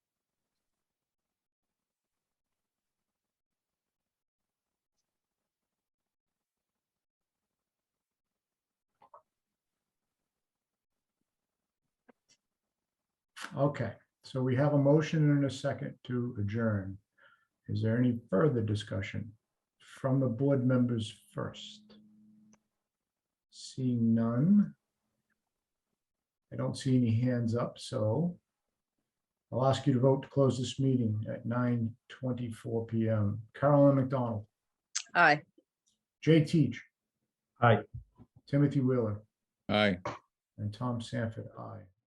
Okay, so we have a motion and a second to adjourn. Is there any further discussion from the board members first? Seeing none. I don't see any hands up, so I'll ask you to vote to close this meeting at 9:24 p.m. Carolyn McDonald, Aye. Jay Teach, Hi. Timothy Wheeler, Aye. and Tom Sanford, aye.